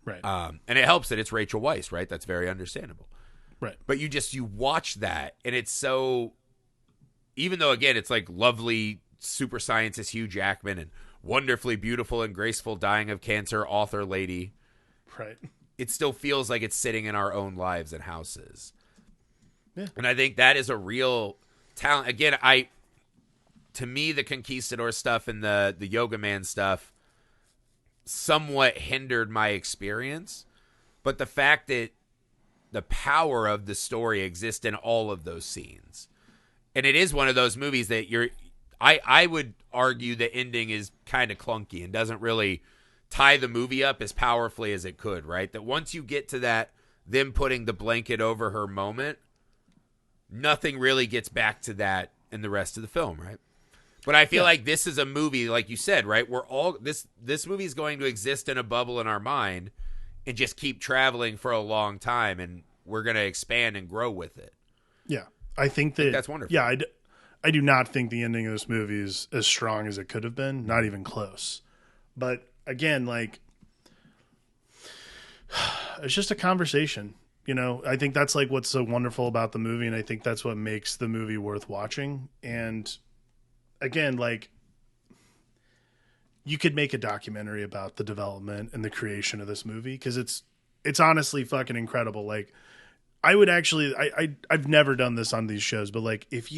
Right. And it helps that it's Rachel Weisz, right? That's very understandable. Right. But you watch that and it's so, even though again, it's like lovely super scientist Hugh Jackman and wonderfully beautiful and graceful dying of cancer author lady. Right. It still feels like it's sitting in our own lives and houses. Yeah. And I think that is a real talent. Again, to me, the Conquistador stuff and the Yoga Man stuff somewhat hindered my experience. But the fact that the power of the story exists in all of those scenes. And it is one of those movies that I would argue the ending is kind of clunky and doesn't really tie the movie up as powerfully as it could, right? That once you get to that, them putting the blanket over her moment, nothing really gets back to that in the rest of the film, right? But I feel like this is a movie, like you said, right? We're all this movie is going to exist in a bubble in our mind and just keep traveling for a long time, and we're going to expand and grow with it. Yeah, I think that's wonderful. Yeah, I do not think the ending of this movie is as strong as it could have been, not even close. But again, like, it's just a conversation. You know, I think that's like what's so wonderful about the movie, and I think that's what makes the movie worth watching. And again, like, you could make a documentary about the development and the creation of this movie because it's honestly fucking incredible. Like, I would actually, I've never done this on these shows, but like, if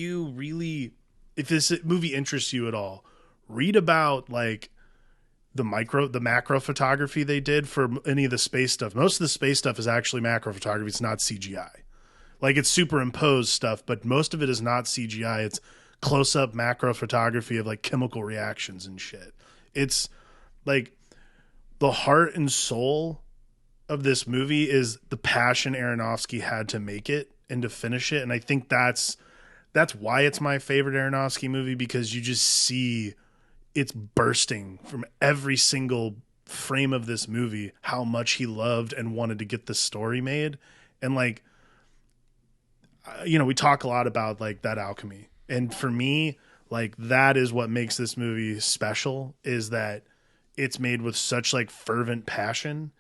this movie interests you at all, read about like the macro photography they did for any of the space stuff. Most of the space stuff is actually macro photography. It's not CGI. Like, it's superimposed stuff, but most of it is not CGI. It's close up macro photography of like chemical reactions and shit. It's like the heart and soul of this movie is the passion Aronofsky had to make it and to finish it. And I think that's why it's my favorite Aronofsky movie, because you just see it's bursting from every single frame of this movie how much he loved and wanted to get this story made. And like, you know, we talk a lot about like that alchemy. And for me, like, that is what makes this movie special, is that it's made with such like fervent passion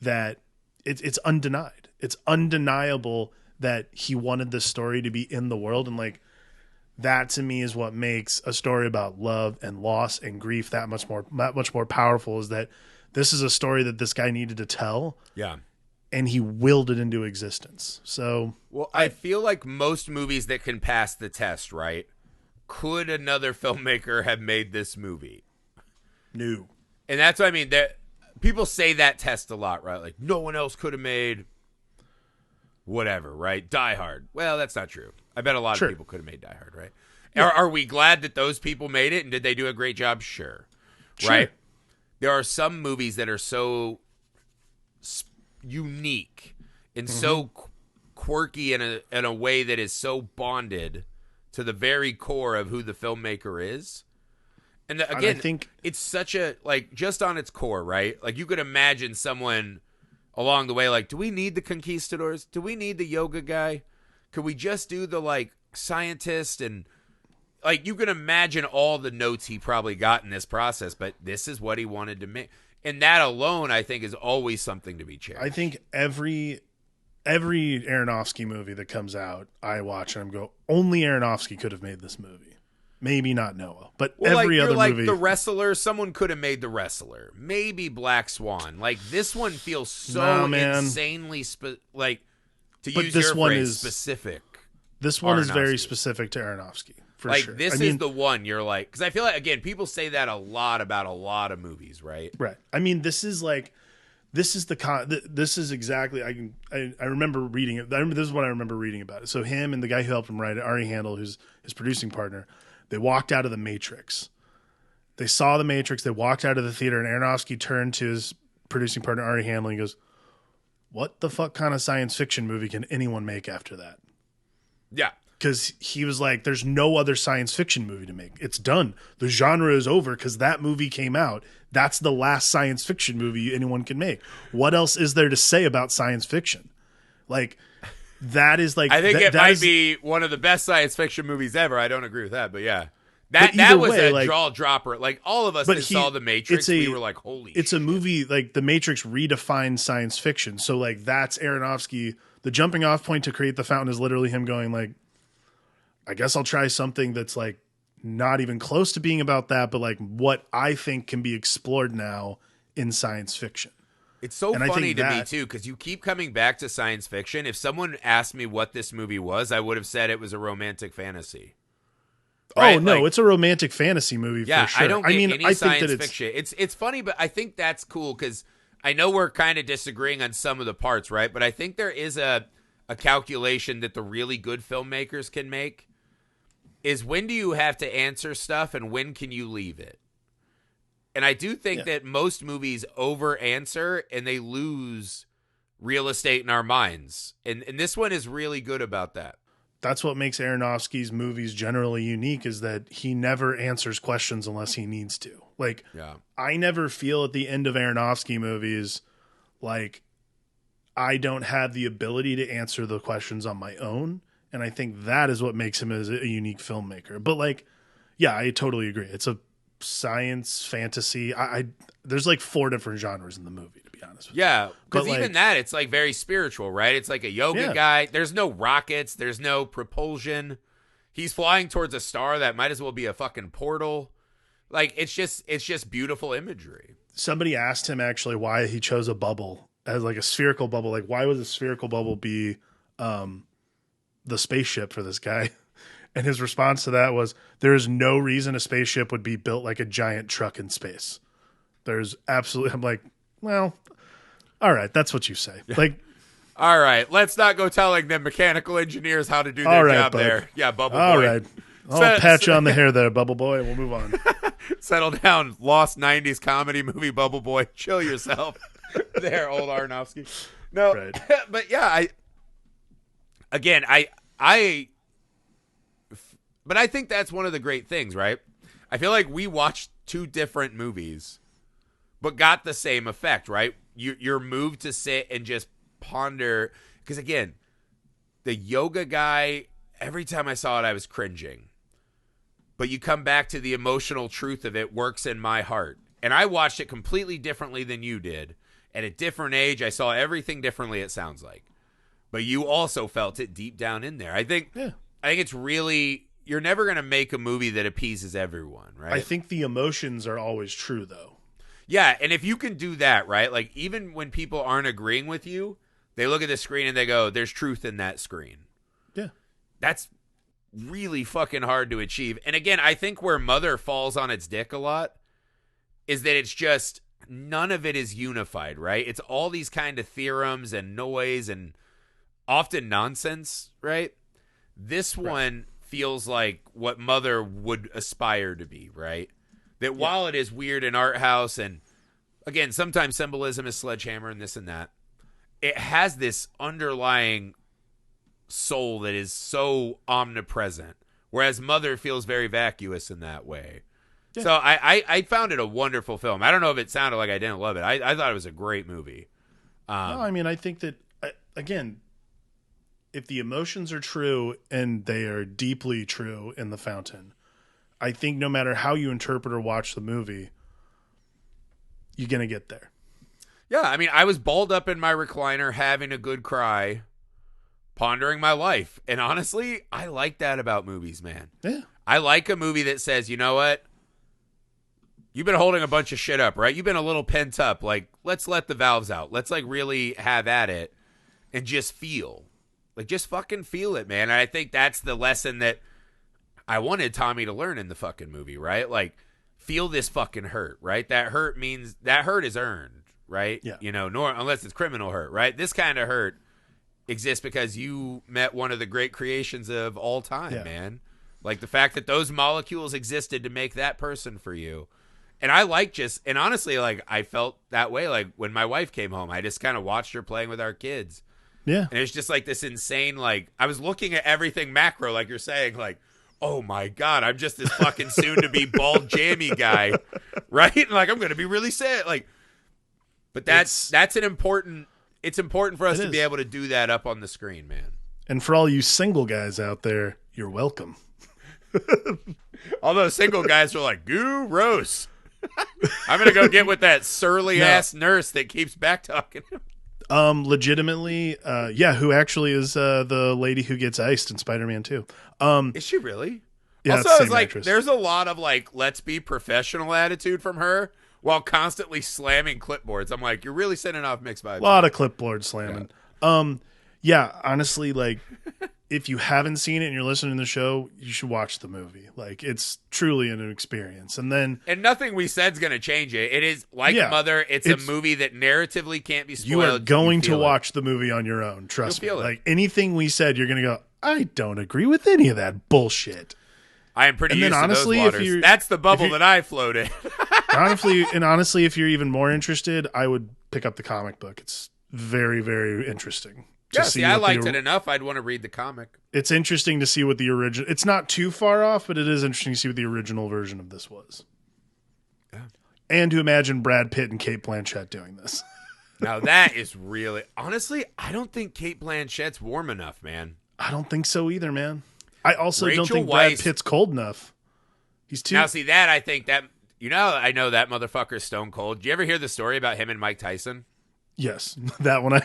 that it's undenied. It's undeniable that he wanted this story to be in the world. And like, that to me is what makes a story about love and loss and grief that much more powerful, is that this is a story that this guy needed to tell. Yeah. And he willed it into existence. So, well, I feel like most movies that can pass the test, right? Could another filmmaker have made this movie? No. And that's what I mean. That people say that test a lot, right? Like, no one else could have made whatever, right? Die Hard. Well, that's not true. I bet a lot Sure. of people could have made Die Hard, right? Yeah. Are we glad that those people made it, and did they do a great job? Sure. Sure. Right? There are some movies that are so unique and so quirky in a way that is so bonded to the very core of who the filmmaker is. And again, I think it's such a, like, just on its core, right? Like, you could imagine someone along the way, like, do we need the conquistadors? Do we need the yoga guy? Could we just do the, like, scientist? And, like, you can imagine all the notes he probably got in this process, but this is what he wanted to make. And that alone, I think, is always something to be cherished. I think every Aronofsky movie that comes out, I watch and I go, only Aronofsky could have made this movie. Maybe not Noah, but every other movie. The Wrestler, someone could have made The Wrestler. Maybe Black Swan. Like, this one feels so insanely to use your phrase, specific. This one is very Aronofsky. specific to Aronofsky, for like, sure. This is the one you're like, because I feel like, again, people say that a lot about a lot of movies, right? Right. I mean, this is exactly. I remember reading it. This is what I remember reading about it. So him and the guy who helped him write it, Ari Handel, who's his producing partner, they walked out of the Matrix. They saw the Matrix. They walked out of the theater, and Aronofsky turned to his producing partner, Ari Handel, and he goes, "What the fuck kind of science fiction movie can anyone make after that?" Yeah. Because he was like, there's no other science fiction movie to make. It's done. The genre is over because that movie came out. That's the last science fiction movie anyone can make. What else is there to say about science fiction? Like, that is like... I think it might be one of the best science fiction movies ever. I don't agree with that, but yeah. That was a jaw dropper. Like, all of us that saw The Matrix, we were like, holy shit. It's a movie, like, The Matrix redefined science fiction. So, like, that's Aronofsky. The jumping off point to create The Fountain is literally him going, like, I guess I'll try something that's, like, not even close to being about that, but, like, what I think can be explored now in science fiction. It's so funny to me, too, because you keep coming back to science fiction. If someone asked me what this movie was, I would have said it was a romantic fantasy. Right? Oh, no, it's a romantic fantasy movie for sure. I don't get any I science think that fiction. It's funny, but I think that's cool because I know we're kind of disagreeing on some of the parts, right? But I think there is a calculation that the really good filmmakers can make is when do you have to answer stuff and when can you leave it? And I do think that most movies over-answer and they lose real estate in our minds. And this one is really good about that. That's what makes Aronofsky's movies generally unique is that he never answers questions unless he needs to. Like, I never feel at the end of Aronofsky movies like I don't have the ability to answer the questions on my own. And I think that is what makes him as a unique filmmaker. But, like, yeah, I totally agree. It's a science fantasy. There's like 4 different genres in the movie, to be honest with you. Yeah, because even that, it's like very spiritual, right? It's like a yoga guy. There's no rockets. There's no propulsion. He's flying towards a star that might as well be a fucking portal. Like, it's just beautiful imagery. Somebody asked him actually why he chose a bubble as like a spherical bubble. Like, why would a spherical bubble be the spaceship for this guy? And his response to that was, there is no reason a spaceship would be built like a giant truck in space. There's absolutely, I'm like, well, all right, that's what you say. Like, all right, let's not go telling them mechanical engineers how to do their job there. Yeah, Bubble Boy. All right. I'll pat you on the hair there, Bubble Boy, and we'll move on. Settle down, lost 90s comedy movie, Bubble Boy. Chill yourself. There, old Aronofsky. No, right. But yeah, but I think that's one of the great things, right? I feel like we watched 2 different movies, but got the same effect, right? You're moved to sit and just ponder. Because again, the yoga guy, every time I saw it, I was cringing. But you come back to the emotional truth of it works in my heart. And I watched it completely differently than you did. At a different age, I saw everything differently, it sounds like. But you also felt it deep down in there. I think it's really... You're never going to make a movie that appeases everyone, right? I think the emotions are always true, though. Yeah, and if you can do that, right? Like, even when people aren't agreeing with you, they look at the screen and they go, there's truth in that screen. Yeah. That's really fucking hard to achieve. And again, I think where Mother falls on its dick a lot is that it's just, none of it is unified, right? It's all these kind of theorems and noise and often nonsense, right? This one feels like what Mother would aspire to be, right? That while it is weird in art house, and again, sometimes symbolism is sledgehammer and this and that, it has this underlying soul that is so omnipresent, whereas Mother feels very vacuous in that way. Yeah. So I found it a wonderful film. I don't know if it sounded like I didn't love it. I thought it was a great movie. No, I mean, I think that, again, if the emotions are true, and they are deeply true in The Fountain, I think no matter how you interpret or watch the movie, you're going to get there. Yeah, I mean, I was balled up in my recliner having a good cry, pondering my life. And honestly, I like that about movies, man. Yeah. I like a movie that says, you know what? You've been holding a bunch of shit up, right? You've been a little pent up. Like, let's let the valves out. Let's, like, really have at it and just feel. Like, just fucking feel it, man. And I think that's the lesson that I wanted Tommy to learn in the fucking movie, right? Like, feel this fucking hurt, right? That hurt means that hurt is earned, right? Yeah. You know, unless it's criminal hurt, right? This kind of hurt exists because you met one of the great creations of all time, man. Like, the fact that those molecules existed to make that person for you. And I like and honestly, like, I felt that way. Like, when my wife came home, I just kind of watched her playing with our kids. Yeah. And it's just like this insane, like, I was looking at everything macro, like you're saying, like, oh my God, I'm just this fucking soon to be bald jammy guy. Right? And like, I'm going to be really sad. Like, but that's important for us to be able to do that up on the screen, man. And for all you single guys out there, you're welcome. Although single guys are like, gross. I'm going to go get with that surly ass nurse that keeps back talking him. Legitimately, who actually is the lady who gets iced in Spider-Man 2. Is she really? Yeah, also, it's like actress. There's a lot of like, let's be professional attitude from her while constantly slamming clipboards. I'm like, you're really sending off mixed vibes. A lot of clipboard slamming. Honestly, like, if you haven't seen it and you're listening to the show, you should watch the movie. Like, it's truly an experience. And nothing we said is going to change it. It is like Mother. It's a movie that narratively can't be spoiled. You are going to watch the movie on your own. Trust me. Like, anything we said, you're going to go, I don't agree with any of that bullshit. I am pretty used to those waters. That's the bubble that I floated. honestly, if you're even more interested, I would pick up the comic book. It's very, very interesting. I liked it enough. I'd want to read the comic. It's interesting to see what the original... It's not too far off, but it is interesting to see what the original version of this was. Yeah. And to imagine Brad Pitt and Cate Blanchett doing this. Now, that is really... Honestly, I don't think Cate Blanchett's warm enough, man. I don't think so either, man. I also don't think Brad Pitt's cold enough. He's too... Now, see, that I think that... I know that motherfucker's stone cold. Did you ever hear the story about him and Mike Tyson? Yes. That one I...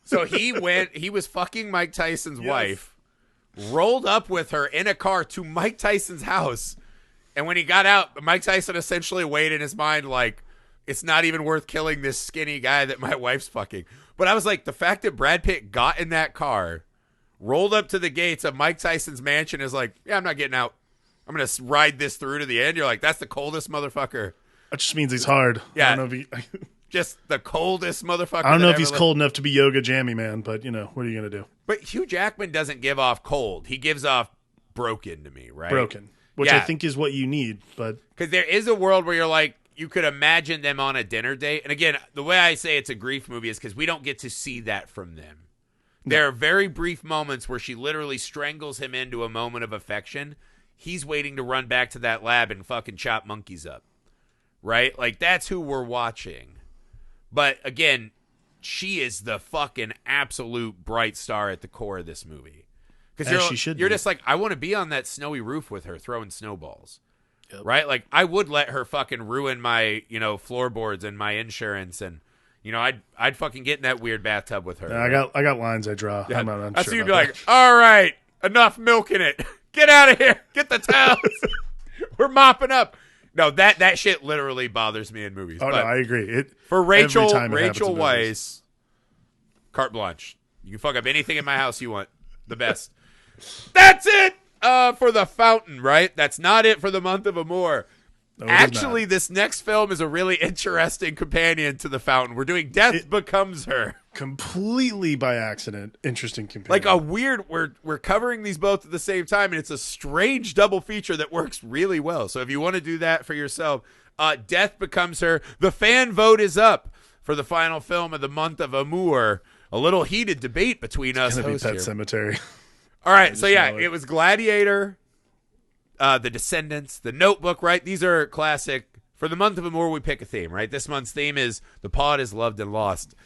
So he was fucking Mike Tyson's wife, rolled up with her in a car to Mike Tyson's house. And when he got out, Mike Tyson essentially weighed in his mind like, it's not even worth killing this skinny guy that my wife's fucking. But I was like, the fact that Brad Pitt got in that car, rolled up to the gates of Mike Tyson's mansion is like, yeah, I'm not getting out. I'm going to ride this through to the end. You're like, that's the coldest motherfucker. That just means he's hard. Yeah. I don't know if he... Just the coldest motherfucker. I don't know if he's cold enough to be Yoga Jammy Man, but, what are you going to do? But Hugh Jackman doesn't give off cold. He gives off broken to me, right? Broken, which I think is what you need. But because there is a world where you're like, you could imagine them on a dinner date. And again, the way I say it's a grief movie is because we don't get to see that from them. No. There are very brief moments where she literally strangles him into a moment of affection. He's waiting to run back to that lab and fucking chop monkeys up, right? Like, that's who we're watching. But again, she is the fucking absolute bright star at the core of this movie. Because you're just like, I want to be on that snowy roof with her throwing snowballs. Yep. Right? Like, I would let her fucking ruin my, floorboards and my insurance, and I'd fucking get in that weird bathtub with her. Yeah, I got lines I draw. Yeah. I'm not That's sure you'd be like, all right, enough milk in it. Get out of here. Get the towels. We're mopping up. No, that shit literally bothers me in movies. Oh, no, I agree. For Rachel Weisz, carte blanche. You can fuck up anything in my house you want. The best. That's it for The Fountain, right? That's not it for the month of Amour. No, it is Actually, not. this next film is a really interesting companion to The Fountain. We're doing Death Becomes Her. Completely by accident. Interesting companion. Like a weird, we're covering these both at the same time, and it's a strange double feature that works really well. So if you want to do that for yourself, Death Becomes Her. The fan vote is up for the final film of the month of Amour. A little heated debate between us. It's gonna be hosts Pet here. Cemetery. All right, so yeah, know it. it was Gladiator, The Descendants, The Notebook, right? These are classic. For the month of Amour, we pick a theme, right? This month's theme is The Pod is Loved and Lost.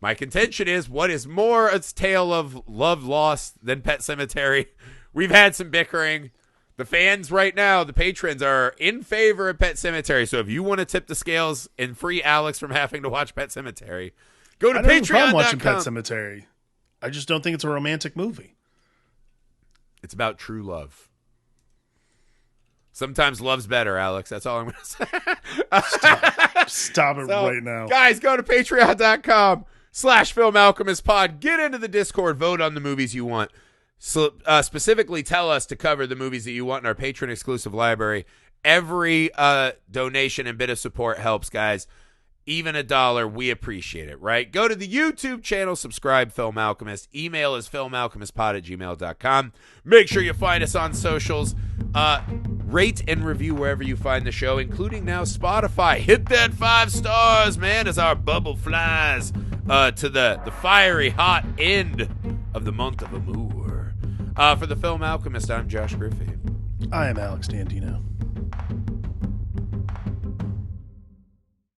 My contention is, what is more a tale of love lost than Pet Cemetery? We've had some bickering. The fans right now, the patrons, are in favor of Pet Cemetery. So if you want to tip the scales and free Alex from having to watch Pet Cemetery, go to I don't have a problem watching Pet Patreon.com. Cemetery. I just don't think it's a romantic movie. It's about true love. Sometimes love's better, Alex. That's all I'm going to say. Stop it right now. Guys, go to patreon.com/Film Alchemist Pod. Get into the Discord. Vote on the movies you want. So, specifically tell us to cover the movies that you want in our patron exclusive library. Every donation and bit of support helps, guys. Even $1, we appreciate it, right? Go to the YouTube channel, subscribe, Film Alchemist. Email is filmalchemistpod@gmail.com. Make sure you find us on socials. Rate and review wherever you find the show, including now Spotify. Hit that 5 stars, man, as our bubble flies to the fiery hot end of the month of Amour. For the Film Alchemist, I'm Josh Griffey. I am Alex Dandino.